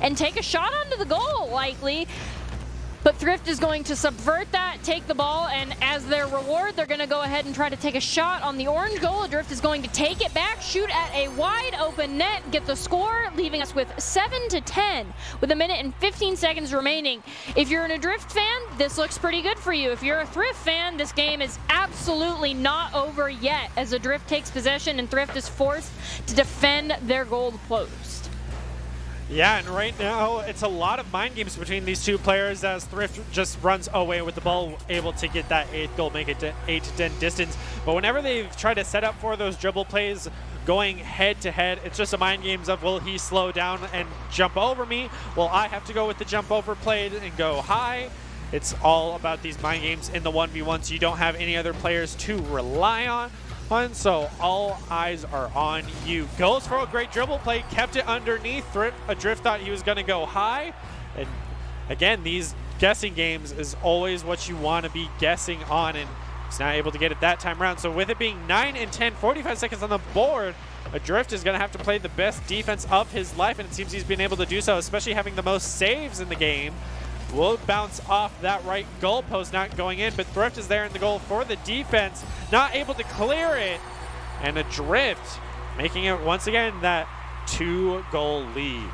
and take a shot onto the goal, likely. But Thrift is going to subvert that, take the ball, and as their reward, they're going to go ahead and try to take a shot on the orange goal. Adrift is going to take it back, shoot at a wide open net, get the score, leaving us with 7-10 with 1 minute and 15 seconds remaining. If you're an Adrift fan, this looks pretty good for you. If you're a Thrift fan, this game is absolutely not over yet, as Adrift takes possession and Thrift is forced to defend their goal post. Yeah, and right now it's a lot of mind games between these 2 players, as Thrift just runs away with the ball, able to get that 8th goal, make it to 8-10 distance. But whenever they've tried to set up for those dribble plays, going head to head, it's just a mind games of, will he slow down and jump over me? Will I have to go with the jump over play and go high? It's all about these mind games in the 1v1s. You don't have any other players to rely on. So all eyes are on you. Goes for a great dribble play, kept it underneath. Adrift thought he was going to go high. And again, these guessing games is always what you want to be guessing on, and he's not able to get it that time around. So with it being 9 and 10, 45 seconds on the board, Adrift is going to have to play the best defense of his life, and it seems he's been able to do so, especially having the most saves in the game. Will bounce off that right goal post, not going in, but Thrift is there in the goal for the defense, not able to clear it, and Adrift making it once again that 2-goal lead.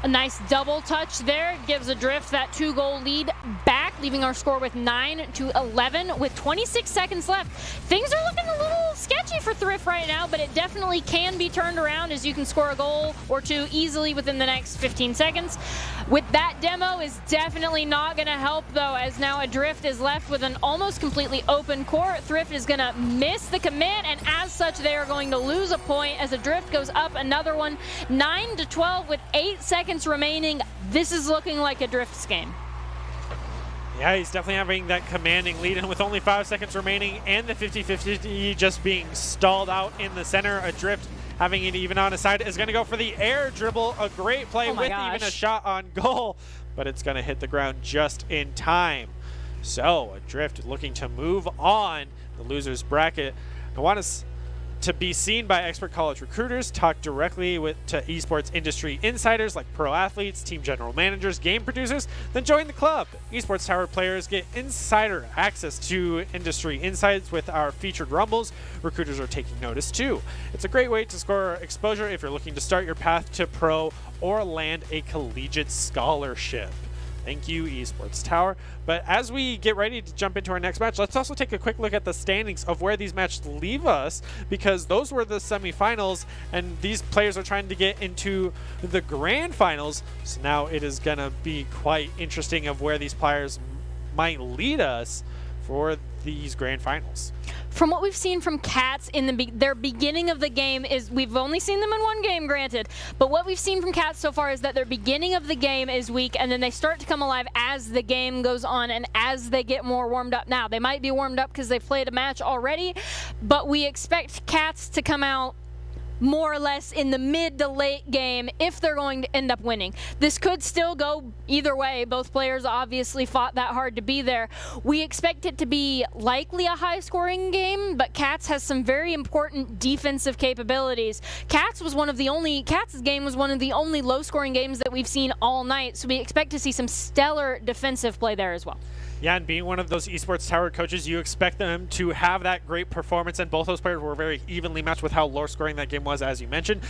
A nice double touch there gives Adrift that 2-goal lead back leaving our score with 9-11 with 26 seconds left. Things are looking a little sketchy for Thrift right now, but it definitely can be turned around as you can score a goal or two easily within the next 15 seconds. With that demo is definitely not going to help, though, as now Adrift is left with an almost completely open court. Thrift is going to miss the commit, and as such, they are going to lose a point as Adrift goes up another one. 9-12 with 8 seconds remaining. This is looking like Adrift's game. Yeah, he's definitely having that commanding lead, and with only 5 seconds remaining and the 50-50 just being stalled out in the center, Adrift having it even on his side is going to go for the air dribble. A great play with even a shot on goal, but it's going to hit the ground just in time. So Adrift looking to move on the losers bracket. I want us to be seen by expert college recruiters, talk directly to esports industry insiders like pro athletes, team general managers, game producers, then join the club. Esports Tower players get insider access to industry insights with our featured rumbles. Recruiters are taking notice too. It's a great way to score exposure if you're looking to start your path to pro or land a collegiate scholarship. Thank you, Esports Tower. But as we get ready to jump into our next match, let's also take a quick look at the standings of where these matches leave us, because those were the semifinals, and these players are trying to get into the grand finals. So now it is going to be quite interesting of where these players might lead us for these grand finals. From what we've seen from Cats in their beginning of the game is, we've only seen them in one game, granted, but what we've seen from Cats so far is that their beginning of the game is weak, and then they start to come alive as the game goes on and as they get more warmed up. Now, they might be warmed up because they've played a match already, but we expect Cats to come out more or less in the mid to late game if they're going to end up winning. This could still go either way. Both players obviously fought that hard to be there. We expect it to be likely a high-scoring game, but Cats has some very important defensive capabilities. Cats' game was one of the only low-scoring games that we've seen all night, so we expect to see some stellar defensive play there as well. Yeah, and being one of those Esports Tower coaches, you expect them to have that great performance, and both those players were very evenly matched with how low-scoring that game was, as you mentioned.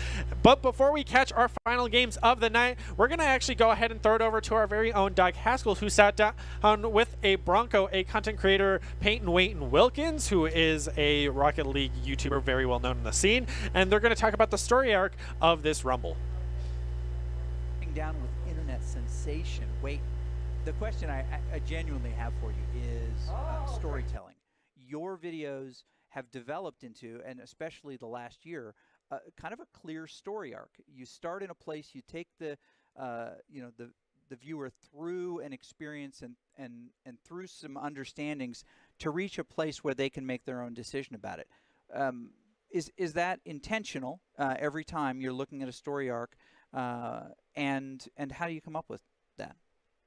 But before we catch our final games of the night, we're going to actually go ahead and throw it over to our very own Doug Haskell, who sat down with a Bronco, a content creator, Peyton Wayton Wilkins, who is a Rocket League YouTuber very well known in the scene, and they're going to talk about the story arc of this Rumble. Down with internet sensation. Wait. The question I genuinely have for you is storytelling. Your videos have developed into, and especially the last year, kind of a clear story arc. You start in a place, you take the viewer through an experience and through some understandings to reach a place where they can make their own decision about it. Is that intentional every time you're looking at a story arc, and how do you come up with that?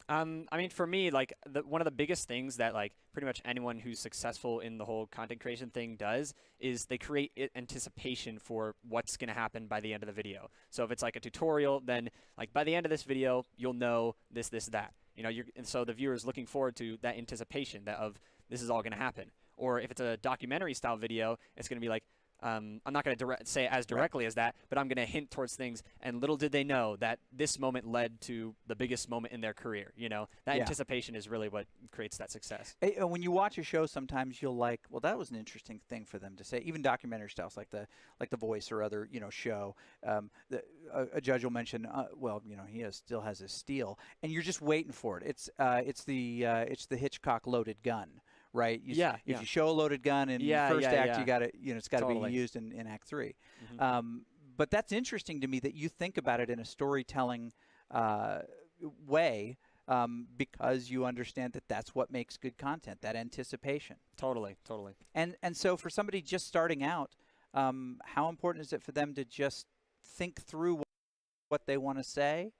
I mean, for me, like, one of the biggest things that, like, pretty much anyone who's successful in the whole content creation thing does is they create anticipation for what's going to happen by the end of the video. So if it's like a tutorial, then, like, by the end of this video, you'll know this, that. You know, and so the viewer is looking forward to that anticipation of this is all going to happen. Or if it's a documentary style video, it's going to be like, I'm not going to say it as directly as that, but I'm going to hint towards things. And little did they know that this moment led to the biggest moment in their career. You know, that anticipation is really what creates that success. When you watch a show, sometimes you'll like, well, that was an interesting thing for them to say. Even documentary styles like the Voice or other show. A judge will mention, well, he still has his steel, and you're just waiting for it. It's the Hitchcock loaded gun. Right. If you show a loaded gun in the first act, you got to, it's got to be used in Act 3. Mm-hmm. But that's interesting to me that you think about it in a storytelling way, because you understand that that's what makes good content, that anticipation. Totally. And so for somebody just starting out, how important is it for them to just think through what they want to say,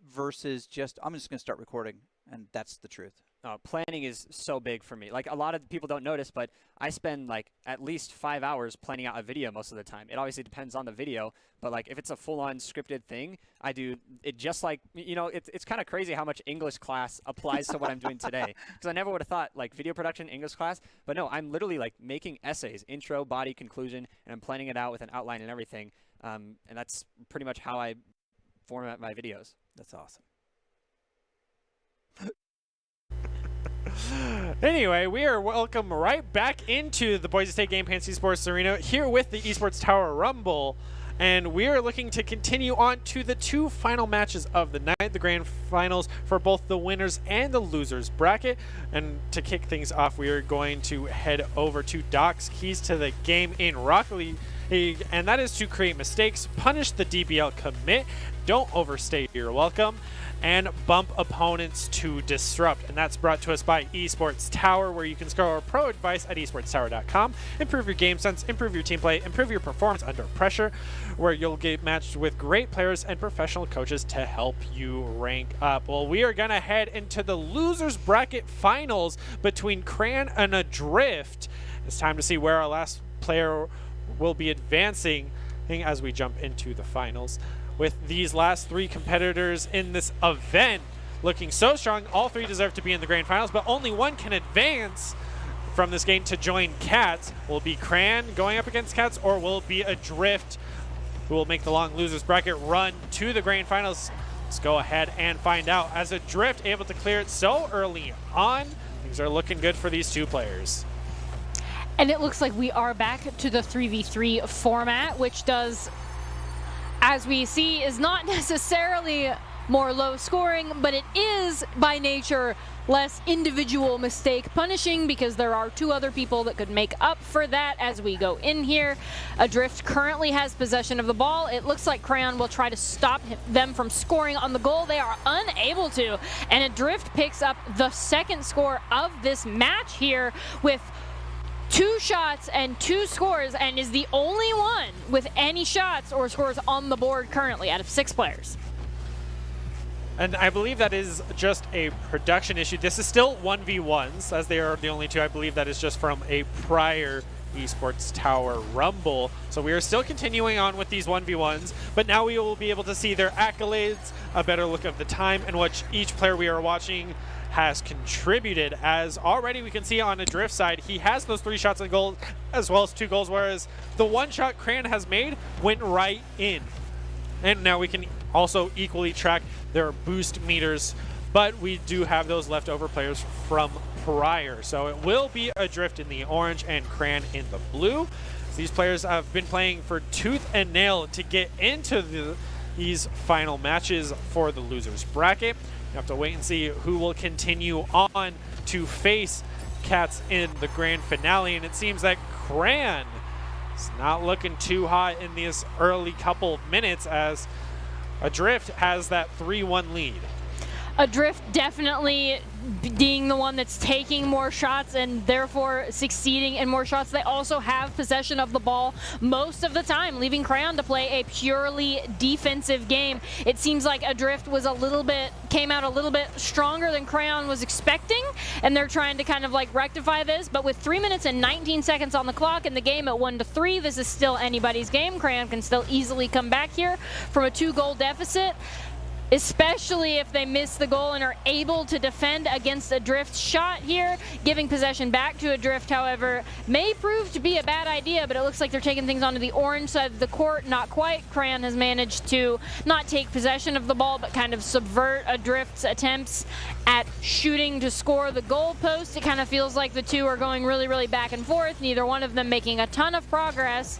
versus just, I'm just going to start recording and that's the truth? Planning is so big for me. Like, a lot of people don't notice, but I spend like at least 5 hours planning out a video most of the time. It obviously depends on the video, but like if it's a full-on scripted thing, I do it just like, it's kind of crazy how much English class applies to what I'm doing today. Because I never would have thought like video production, English class, but no, I'm literally like making essays, intro, body, conclusion, and I'm planning it out with an outline and everything. And that's pretty much how I format my videos. That's awesome. Anyway, we are welcome right back into the Boise State Game Pants Esports Arena here with the Esports Tower Rumble. And we are looking to continue on to the two final matches of the night, the grand finals for both the winners and the losers bracket. And to kick things off, we are going to head over to Doc's keys to the game in Rocket League, and that is to create mistakes, punish the DBL commit, don't overstay your welcome, and bump opponents to disrupt. And that's brought to us by Esports Tower, where you can score pro advice at esportstower.com. Improve your game sense, improve your team play, improve your performance under pressure, where you'll get matched with great players and professional coaches to help you rank up. Well, we are going to head into the losers bracket finals between Cran and Adrift. It's time to see where our last player will be advancing as we jump into the finals. With these last three competitors in this event looking so strong, all three deserve to be in the grand finals, but only one can advance from this game to join Cats. Will it be Cran going up against Cats, or will it be Adrift who will make the long losers bracket run to the grand finals? Let's go ahead and find out. As Adrift able to clear it so early on, things are looking good for these two players. And it looks like we are back to the 3v3 format, which does, as we see, is not necessarily more low scoring, but it is by nature less individual mistake punishing, because there are two other people that could make up for that as we go in here. Adrift currently has possession of the ball. It looks like Crayon will try to stop them from scoring on the goal. They are unable to, and Adrift picks up the second score of this match here with 2 shots and 2 scores, and is the only one with any shots or scores on the board currently out of 6 players. And I believe that is just a production issue. This is still 1v1s, as they are the only two. I believe that is just from a prior Esports Tower Rumble. So we are still continuing on with these 1v1s, but now we will be able to see their accolades, a better look of the time, and what each player we are watching has contributed. As already we can see on Adrift's side, he has those 3 shots on goal as well as 2 goals, whereas the 1 shot Cran has made went right in. And now we can also equally track their boost meters, but we do have those leftover players from prior. So it will be Adrift in the orange and Cran in the blue. So these players have been playing for tooth and nail to get into these final matches for the losers bracket. You have to wait and see who will continue on to face Cats in the grand finale, and it seems that Cran is not looking too hot in this early couple of minutes, as Adrift has that 3-1 lead. Adrift definitely being the one that's taking more shots and therefore succeeding in more shots. They also have possession of the ball most of the time, leaving Crayon to play a purely defensive game. It seems like Adrift was came out a little bit stronger than Crayon was expecting, and they're trying to kind of like rectify this. But with 3 minutes and 19 seconds on the clock and the game at 1-3, this is still anybody's game. Crayon can still easily come back here from a 2-goal deficit, especially if they miss the goal and are able to defend against Adrift's shot here. Giving possession back to Adrift, however, may prove to be a bad idea, but it looks like they're taking things onto the orange side of the court. Not quite. Crayon has managed to not take possession of the ball, but kind of subvert Adrift's attempts at shooting to score the goal post. It kind of feels like the two are going really, really back and forth, neither one of them making a ton of progress,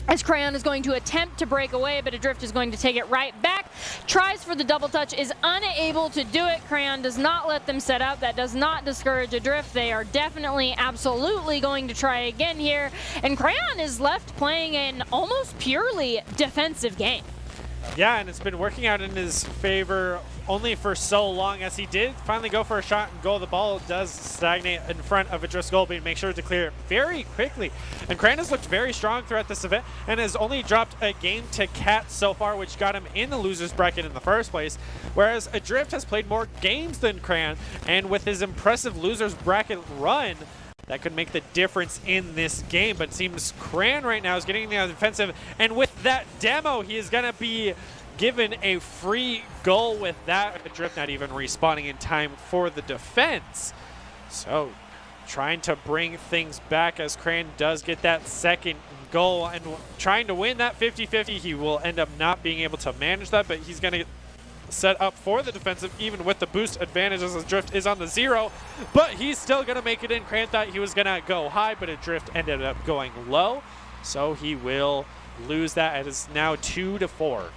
as Crayon is going to attempt to break away, but Adrift is going to take it right back. Tries for the double touch, is unable to do it. Crayon does not let them set up. That does not discourage Adrift. They are definitely, absolutely going to try again here. And Crayon is left playing an almost purely defensive game. Yeah, and it's been working out in his favor only for so long, as he did finally go for a shot and goal. The ball does stagnate in front of Adrift's goal, but make sure to clear it very quickly. And Cran has looked very strong throughout this event and has only dropped a game to Cat so far, which got him in the losers bracket in the first place, whereas Adrift has played more games than Cran, and with his impressive losers bracket run, that could make the difference in this game. But it seems Cran right now is getting the offensive, and with that demo, he is going to be given a free goal with that. Adrift not even respawning in time for the defense. So trying to bring things back as Cran does get that second goal, and trying to win that 50-50. He will end up not being able to manage that, but he's going to set up for the defensive, even with the boost advantage as Adrift is on the 0. But he's still going to make it in. Cran thought he was going to go high, but Adrift ended up going low. So he will lose that. It is now 2-4.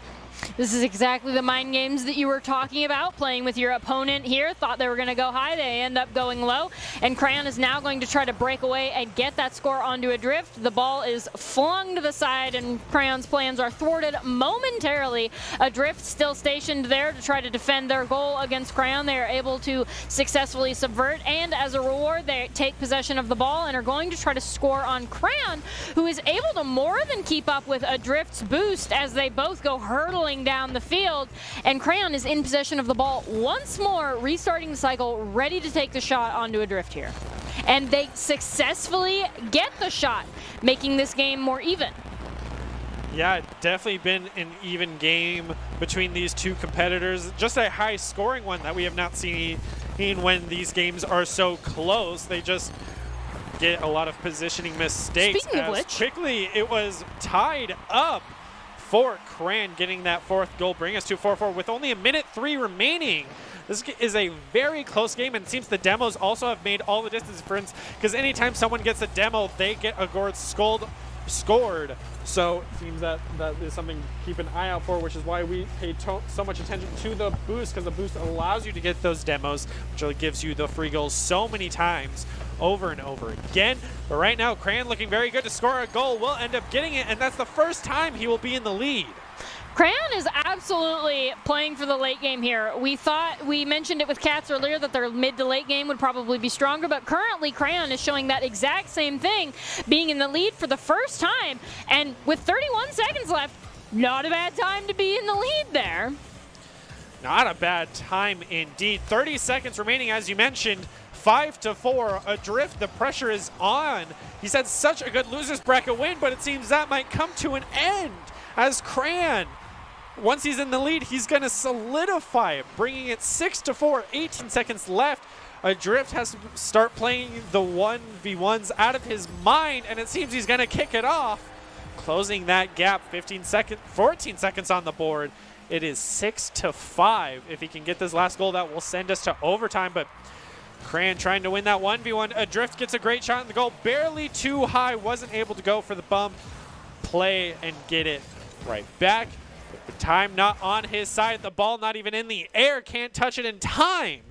This is exactly the mind games that you were talking about, playing with your opponent here. Thought they were going to go high, they end up going low. And Crayon is now going to try to break away and get that score onto Adrift. The ball is flung to the side, and Crayon's plans are thwarted momentarily. Adrift still stationed there to try to defend their goal against Crayon. They are able to successfully subvert, and as a reward, they take possession of the ball and are going to try to score on Crayon, who is able to more than keep up with Adrift's boost as they both go hurtling down the field, and Crayon is in possession of the ball once more, restarting the cycle, ready to take the shot onto Adrift here. And they successfully get the shot, making this game more even. Yeah, definitely been an even game between these two competitors. Just a high scoring one that we have not seen when these games are so close. They just get a lot of positioning mistakes. Speaking of which, quickly it was tied up for Cran, getting that 4th goal, bring us to 4-4 with only 1:03 remaining. This is a very close game, and it seems the demos also have made all the difference, because anytime someone gets a demo, they get a goal scored. So it seems that is something to keep an eye out for, which is why we pay so much attention to the boost, because the boost allows you to get those demos, which really gives you the free goals so many times over and over again. But right now, Cran looking very good to score a goal, will end up getting it, and that's the first time he will be in the lead. Crayon is absolutely playing for the late game here. We mentioned it with Cats earlier that their mid to late game would probably be stronger, but currently Crayon is showing that exact same thing, being in the lead for the first time, and with 31 seconds left, not a bad time to be in the lead there. Not a bad time indeed. 30 seconds remaining, as you mentioned. 5-4, Adrift, the pressure is on. He's had such a good losers bracket win, but it seems that might come to an end as Cran, once he's in the lead, he's going to solidify it, bringing it 6-4, 18 seconds left. Adrift has to start playing the 1v1s out of his mind, and it seems he's going to kick it off, closing that gap. 14 seconds on the board. It is 6-5. If he can get this last goal, that will send us to overtime, but Cran trying to win that 1v1. Adrift gets a great shot in the goal, barely too high, wasn't able to go for the bump play and get it right back. But the time not on his side, the ball not even in the air, can't touch it in time.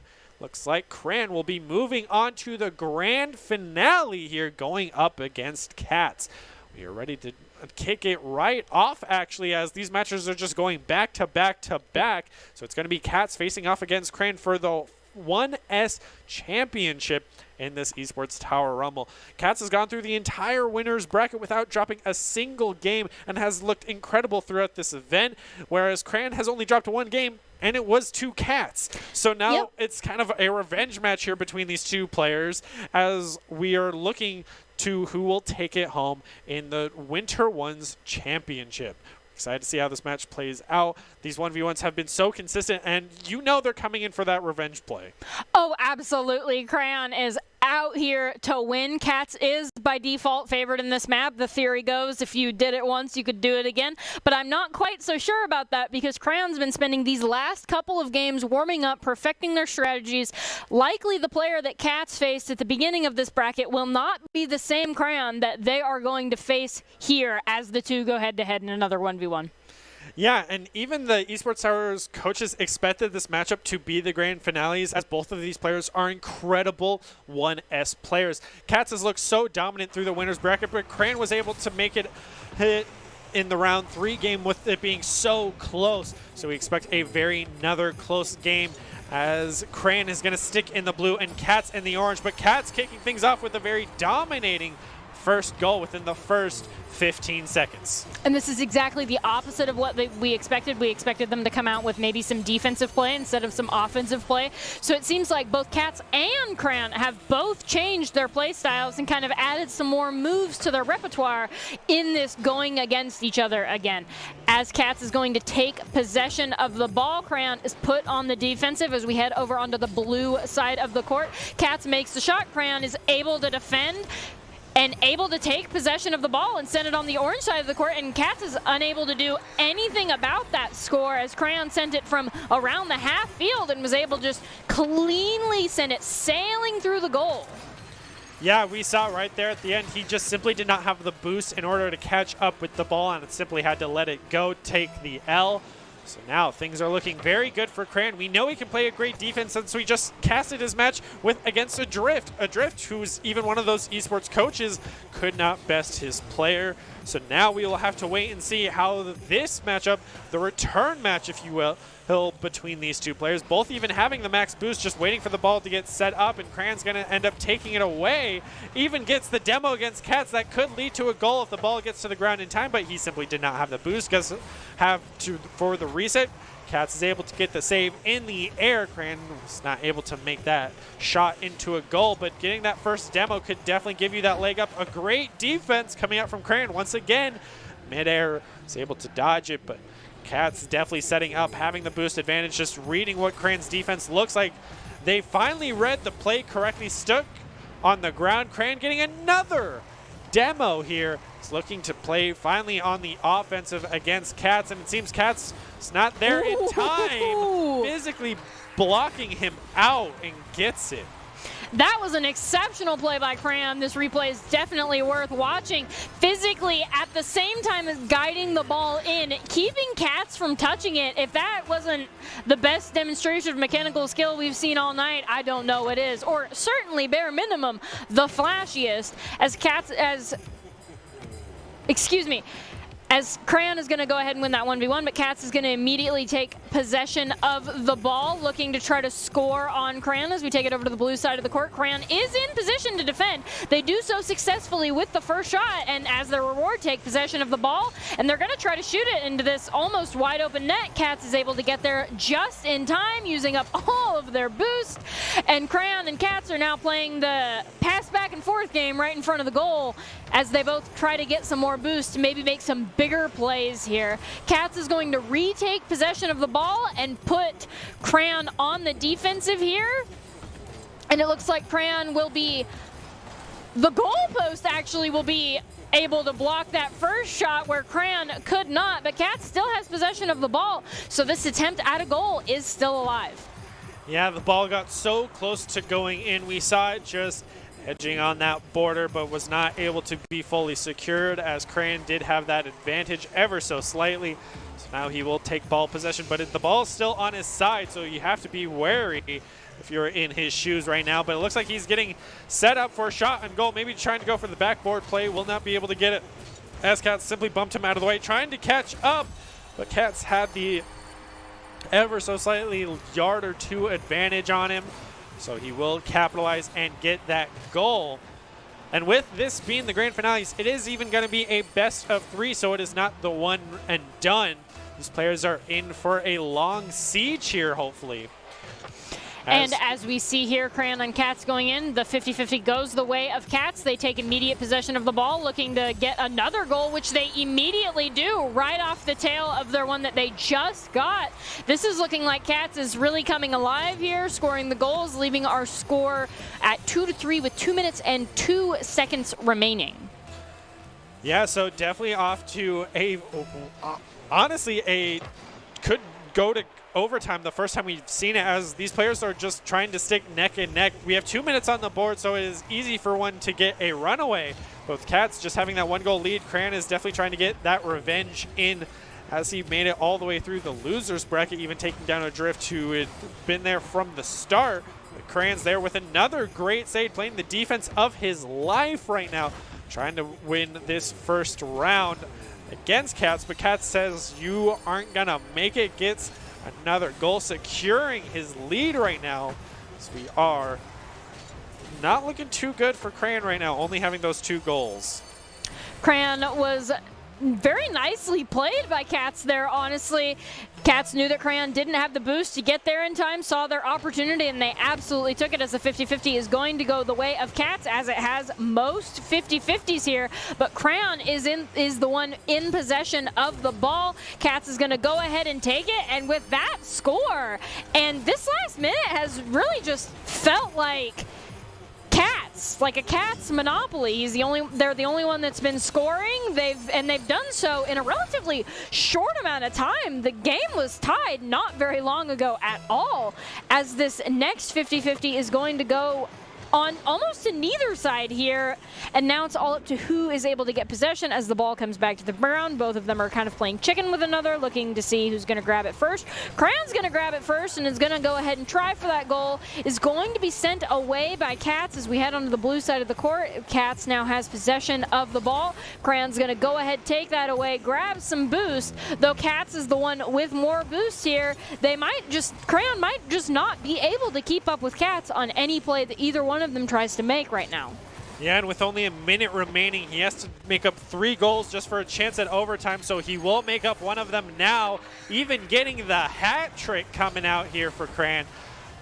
Looks like Cran will be moving on to the grand finale here, going up against Cats. We are ready to kick it right off, actually, as these matches are just going back to back to back. So it's going to be Cats facing off against Cran for the 1S championship in this Esports Tower Rumble. Cats has gone through the entire winners bracket without dropping a single game and has looked incredible throughout this event, whereas Cran has only dropped one game, and it was to Cats. So now it's kind of a revenge match here between these two players, as we are looking to who will take it home in the WinterOnes championship. Excited to see how this match plays out. These 1v1s have been so consistent, and you know they're coming in for that revenge play. Oh, absolutely. Crayon is out here to win. Cats is by default favored in this map. The theory goes if you did it once, you could do it again. But I'm not quite so sure about that, because Crayon's been spending these last couple of games warming up, perfecting their strategies. Likely the player that Cats faced at the beginning of this bracket will not be the same Crayon that they are going to face here as the two go head-to-head in another 1v1. Yeah, and even the Esports Towers coaches expected this matchup to be the grand finales, as both of these players are incredible 1S players. Cats has looked so dominant through the winners bracket, but Cran was able to make it hit in the round 3 game with it being so close. So we expect another close game, as Cran is going to stick in the blue and Cats in the orange, but Cats kicking things off with a very dominating first goal within the first 15 seconds. And this is exactly the opposite of what we expected. We expected them to come out with maybe some defensive play instead of some offensive play. So it seems like both Cats and Cran have both changed their play styles and kind of added some more moves to their repertoire in this going against each other again. As Cats is going to take possession of the ball, Cran is put on the defensive as we head over onto the blue side of the court. Cats makes the shot. Cran is able to defend. and able to take possession of the ball and send it on the orange side of the court, and Cats is unable to do anything about that score as Crayon sent it from around the half field and was able to just cleanly send it sailing through the goal. Yeah, we saw right there at the end, he just simply did not have the boost in order to catch up with the ball, and it simply had to let it go, take the L. So now things are looking very good for Cran. We know he can play a great defense since we just casted his match against Adrift. Adrift, who's even one of those esports coaches, could not best his player. So now we will have to wait and see how this matchup, the return match, if you will, between these two players, both even having the max boost, just waiting for the ball to get set up, and Cran's going to end up taking it away. Even gets the demo against Cats. That could lead to a goal if the ball gets to the ground in time, but he simply did not have the boost for the reset. Cats is able to get the save in the air. Cran was not able to make that shot into a goal, but getting that first demo could definitely give you that leg up. A great defense coming out from Cran. Once again, midair is able to dodge it, but Cats definitely setting up, having the boost advantage, just reading what Cran's defense looks like. They finally read the play correctly, stuck on the ground. Cran getting another demo here. He's looking to play finally on the offensive against Cats, and it seems Cats is not there in time, physically blocking him out, and gets it. That was an exceptional play by Cram. This replay is definitely worth watching. Physically, at the same time as guiding the ball in, keeping Cats from touching it. If that wasn't the best demonstration of mechanical skill we've seen all night, I don't know what is. Or certainly, bare minimum, the flashiest. As Crayon is going to go ahead and win that 1v1, but Cats is going to immediately take possession of the ball, looking to try to score on Crayon as we take it over to the blue side of the court. Crayon is in position to defend. They do so successfully with the first shot, and as their reward, take possession of the ball, and they're going to try to shoot it into this almost wide open net. Cats is able to get there just in time, using up all of their boost, and Crayon and Cats are now playing the pass back and forth game right in front of the goal as they both try to get some more boost to maybe make some bigger plays here. Cats is going to retake possession of the ball and put Crayon on the defensive here. And it looks like Crayon will be, the goalpost actually will be able to block that first shot where Crayon could not, but Cats still has possession of the ball. So this attempt at a goal is still alive. Yeah, the ball got so close to going in. We saw it just edging on that border, but was not able to be fully secured, as Crayon did have that advantage ever so slightly. So now he will take ball possession, but the ball is still on his side, so you have to be wary if you're in his shoes right now. But it looks like he's getting set up for a shot and goal, maybe trying to go for the backboard play. Will not be able to get it, as Cats simply bumped him out of the way, trying to catch up, but Cats had the ever so slightly yard or two advantage on him. So he will capitalize and get that goal. And with this being the grand finales, it is even going to be a best of three, so it is not the one and done. These players are in for a long siege here, hopefully. And as we see here, Crayon and Cats going in, the 50-50 goes the way of Cats. They take immediate possession of the ball, looking to get another goal, which they immediately do right off the tail of their one that they just got. This is looking like Cats is really coming alive here, scoring the goals, leaving our score at 2-3 with 2 minutes and 2 seconds remaining. Yeah, so definitely off to a, honestly, could go to overtime the first time we've seen it, as these players are just trying to stick neck and neck. We have 2 minutes on the board, so it is easy for one to get a runaway. Both Cats just having that 1 goal lead. Cran is definitely trying to get that revenge in, as he made it all the way through the losers bracket, even taking down Adrift, who had been there from the start. But Cran's there with another great save, playing the defense of his life right now, trying to win this first round against Cats. But Cats says, you aren't gonna make it. Gets another goal, securing his lead right now. So we are not looking too good for Cran right now, only having those 2 goals. Cran was very nicely played by Cats there, honestly. Cats knew that Crayon didn't have the boost to get there in time, saw their opportunity, and they absolutely took it, as the 50-50 is going to go the way of Cats, as it has most 50-50s here. But Crayon is the one in possession of the ball. Cats is going to go ahead and take it, and with that, score. And this last minute has really just felt like Cats it's like a Cats monopoly. They're the only one that's been scoring. They've done so in a relatively short amount of time. The game was tied not very long ago at all, as this next 50-50 is going to go on almost to neither side here, and now it's all up to who is able to get possession as the ball comes back to the ground. Both of them are kind of playing chicken with another, looking to see who's going to grab it first. Crayon's going to grab it first and is going to go ahead and try for that goal. Is going to be sent away by Cats as we head onto the blue side of the court. Cats now has possession of the ball. Crayon's going to go ahead, take that away, grab some boost, though Cats is the one with more boost here. Crayon might just not be able to keep up with Cats on any play that either one of them tries to make right now. Yeah, and with only a minute remaining, he has to make up 3 goals just for a chance at overtime, so he will make up one of them now, even getting the hat trick coming out here for Crayon.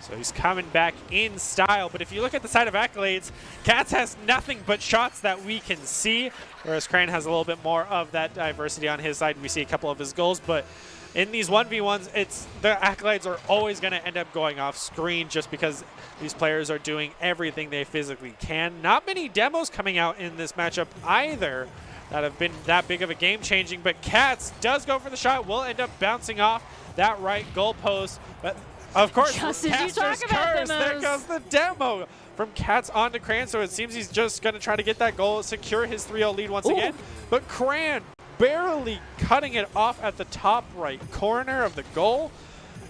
So he's coming back in style. But if you look at the side of accolades, Cats has nothing but shots that we can see, whereas Crayon has a little bit more of that diversity on his side. We see a couple of his goals, but in these 1v1s, the accolades are always going to end up going off screen just because these players are doing everything they physically can. Not many demos coming out in this matchup either that have been that big of a game-changing, but Cats does go for the shot, will end up bouncing off that right goalpost. But of course, just as you talk about curse, there goes the demo from Cats onto Crayon, so it seems he's just going to try to get that goal, secure his 3-0 lead once again. But Crayon barely cutting it off at the top right corner of the goal.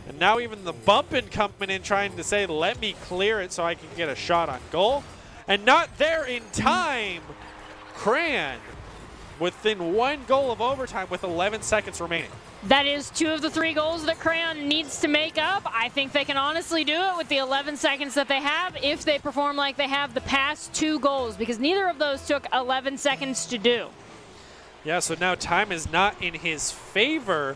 And now even the bumping coming in trying to say, let me clear it so I can get a shot on goal. And not there in time. Crayon within 1 goal of overtime with 11 seconds remaining. That is 2 of the 3 goals that Crayon needs to make up. I think they can honestly do it with the 11 seconds that they have if they perform like they have the past 2 goals, because neither of those took 11 seconds to do. Yeah, so now time is not in his favor.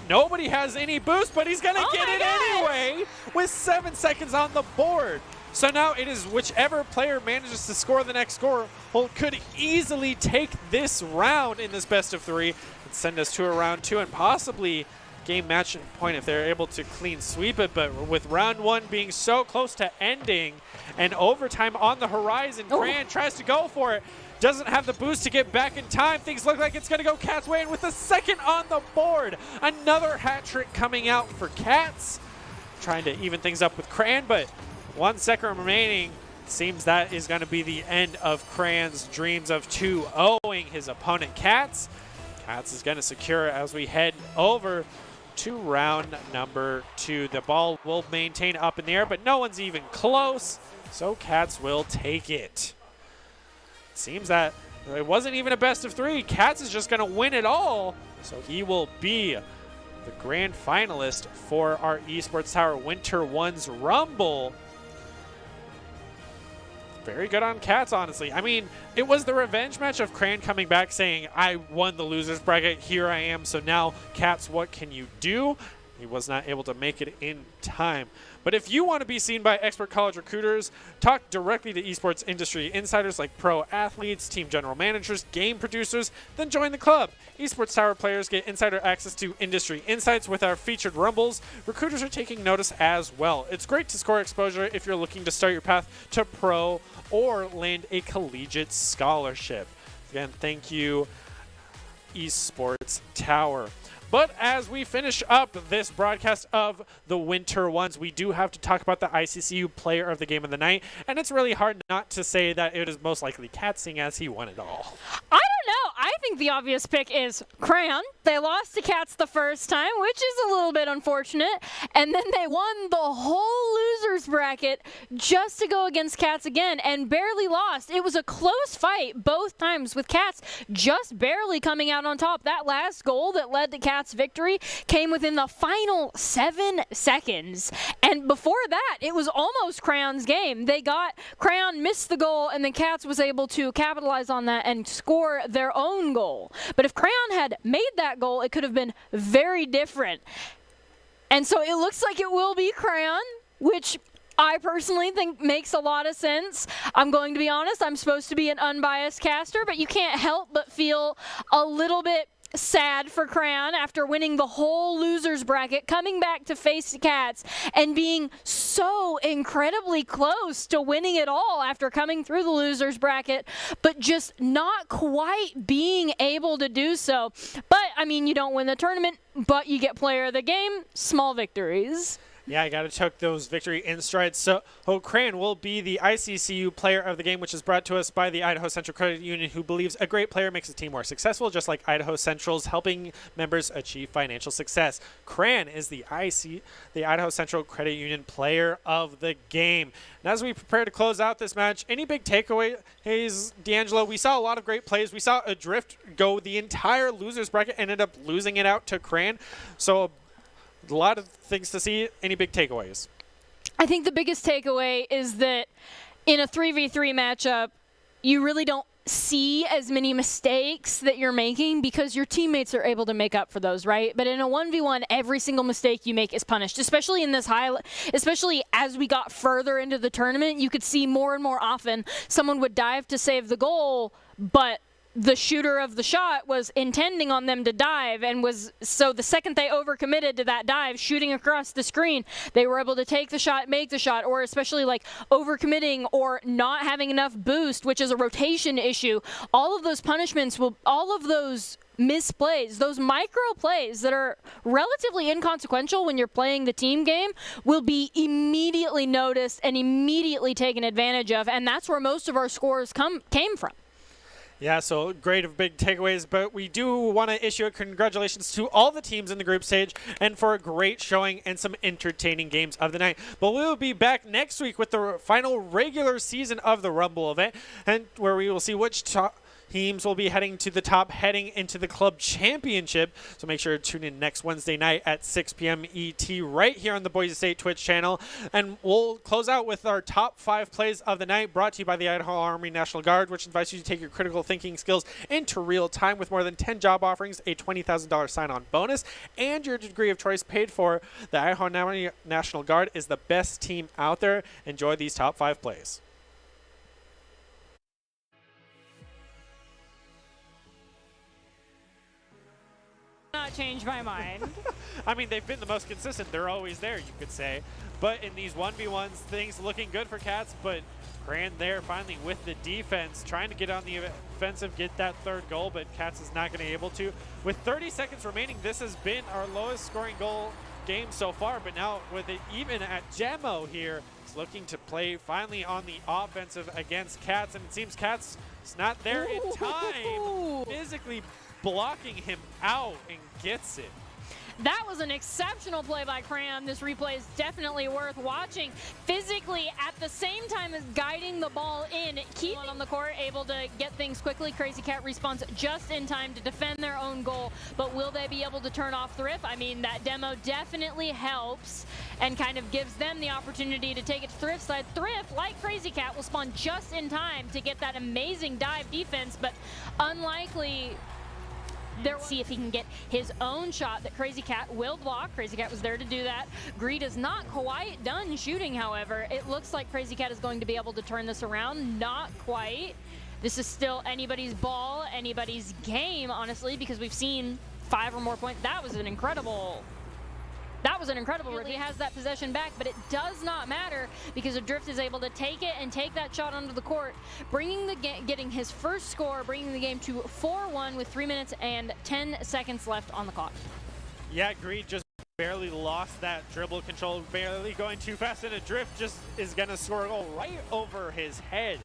Nobody has any boost, but he's going to get it anyway with 7 seconds on the board. So now it is whichever player manages to score the next goal could easily take this round in this best of 3 and send us to a round 2 and possibly game match point if they're able to clean sweep it. But with round 1 being so close to ending and overtime on the horizon, Crayon tries to go for it. Doesn't have the boost to get back in time. Things look like it's going to go Cats' way, and with the second on the board, another hat trick coming out for Cats. Trying to even things up with Crayon, but 1 second remaining. Seems that is going to be the end of Crayon's dreams of 2-0ing his opponent Cats. Cats is going to secure as we head over to round number 2. The ball will maintain up in the air, but no one's even close, so Cats will take it. Seems that it wasn't even a best of 3. Cats is just going to win it all, so he will be the grand finalist for our Esports Tower WinterOnes Rumble. Very good on Cats, honestly. I mean, it was the revenge match of Crayon coming back saying, I won the loser's bracket, here I am, so now Cats, what can you do? He was not able to make it in time. But if you want to be seen by expert college recruiters, talk directly to esports industry insiders like pro athletes, team general managers, game producers, then join the club. Esports Tower players get insider access to industry insights with our featured rumbles. Recruiters are taking notice as well. It's great to score exposure if you're looking to start your path to pro or land a collegiate scholarship. Again, thank you, Esports Tower. But as we finish up this broadcast of the WinterOnes, we do have to talk about the ICCU player of the game of the night, and it's really hard not to say that it is most likely Cats, seeing as he won it all. I don't know. I think the obvious pick is Crayon. They lost to Cats the first time, which is a little bit unfortunate, and then they won the whole losers bracket just to go against Cats again and barely lost. It was a close fight both times, with Cats just barely coming out on top. That last goal that led to Cats' victory came within the final 7 seconds, and before that it was almost Crayon's game. Crayon missed the goal, and then Cats was able to capitalize on that and score their own goal. But if Crayon had made that goal, it could have been very different. And so it looks like it will be Crayon, which I personally think makes a lot of sense. I'm going to be honest, I'm supposed to be an unbiased caster, but you can't help but feel a little bit sad for Cran after winning the whole losers bracket, coming back to face Cats and being so incredibly close to winning it all after coming through the losers bracket, but just not quite being able to do so. But, I mean, you don't win the tournament, but you get player of the game. Small victories. Yeah, you got to take those victory in stride. So, Cran will be the ICCU player of the game, which is brought to us by the Idaho Central Credit Union, who believes a great player makes a team more successful, just like Idaho Central's helping members achieve financial success. Cran is the Idaho Central Credit Union player of the game. And as we prepare to close out this match, any big takeaways, D'Angelo? We saw a lot of great plays. We saw Adrift go the entire losers bracket, ended up losing it out to Cran. So, a lot of things to see. Any big takeaways? I think the biggest takeaway is that in a 3v3 matchup, you really don't see as many mistakes that you're making because your teammates are able to make up for those, right? But in a 1v1, every single mistake you make is punished, especially in this especially as we got further into the tournament. You could see more and more often someone would dive to save the goal, but the shooter of the shot was intending on them to dive, and so the second they overcommitted to that dive, shooting across the screen, they were able to take the shot, make the shot, or especially like overcommitting or not having enough boost, which is a rotation issue. All of those punishments all of those misplays, those micro plays that are relatively inconsequential when you're playing the team game, will be immediately noticed and immediately taken advantage of, and that's where most of our scores came from. Yeah, so great of big takeaways, but we do want to issue a congratulations to all the teams in the group stage and for a great showing and some entertaining games of the night. But we will be back next week with the final regular season of the Rumble event, and where we will see which teams will be heading to the top, heading into the club championship. So make sure to tune in next Wednesday night at 6 p.m. ET right here on the Boise State Twitch channel. And we'll close out with our top 5 plays of the night, brought to you by the Idaho Army National Guard, which invites you to take your critical thinking skills into real time with more than 10 job offerings, a $20,000 sign-on bonus, and your degree of choice paid for. The Idaho Army National Guard is the best team out there. Enjoy these top 5 plays. Not change my mind. I mean, they've been the most consistent. They're always there, you could say. But in these 1v1s, things looking good for Cats, but Cran there finally with the defense, trying to get on the offensive, get that third goal, but Cats is not going to be able to. With 30 seconds remaining, this has been our lowest scoring goal game so far, but now with it even at Gemmo here, is looking to play finally on the offensive against Cats, and it seems Cats is not there in time, physically blocking him out, and gets it. That was an exceptional play by Cram. This replay is definitely worth watching. Physically, at the same time as guiding the ball in, keeping on the court, able to get things quickly. Crazy Cat responds just in time to defend their own goal. But will they be able to turn off Thrift? I mean, that demo definitely helps and kind of gives them the opportunity to take it to Thrift side. Thrift, like Crazy Cat, will spawn just in time to get that amazing dive defense, but unlikely. See if he can get his own shot that Crazy Cat will block. Crazy Cat was there to do that. Greed is not quite done shooting, however. It looks like Crazy Cat is going to be able to turn this around. Not quite. This is still anybody's ball, anybody's game, honestly, because we've seen 5 or more points. That was an incredible really has that possession back, but it does not matter because Adrift is able to take it and take that shot onto the court, getting his first score, bringing the game to 4-1 with 3 minutes and 10 seconds left on the clock. Yeah, Greed just barely lost that dribble control, barely going too fast, and Adrift just is going to score a goal right over his head.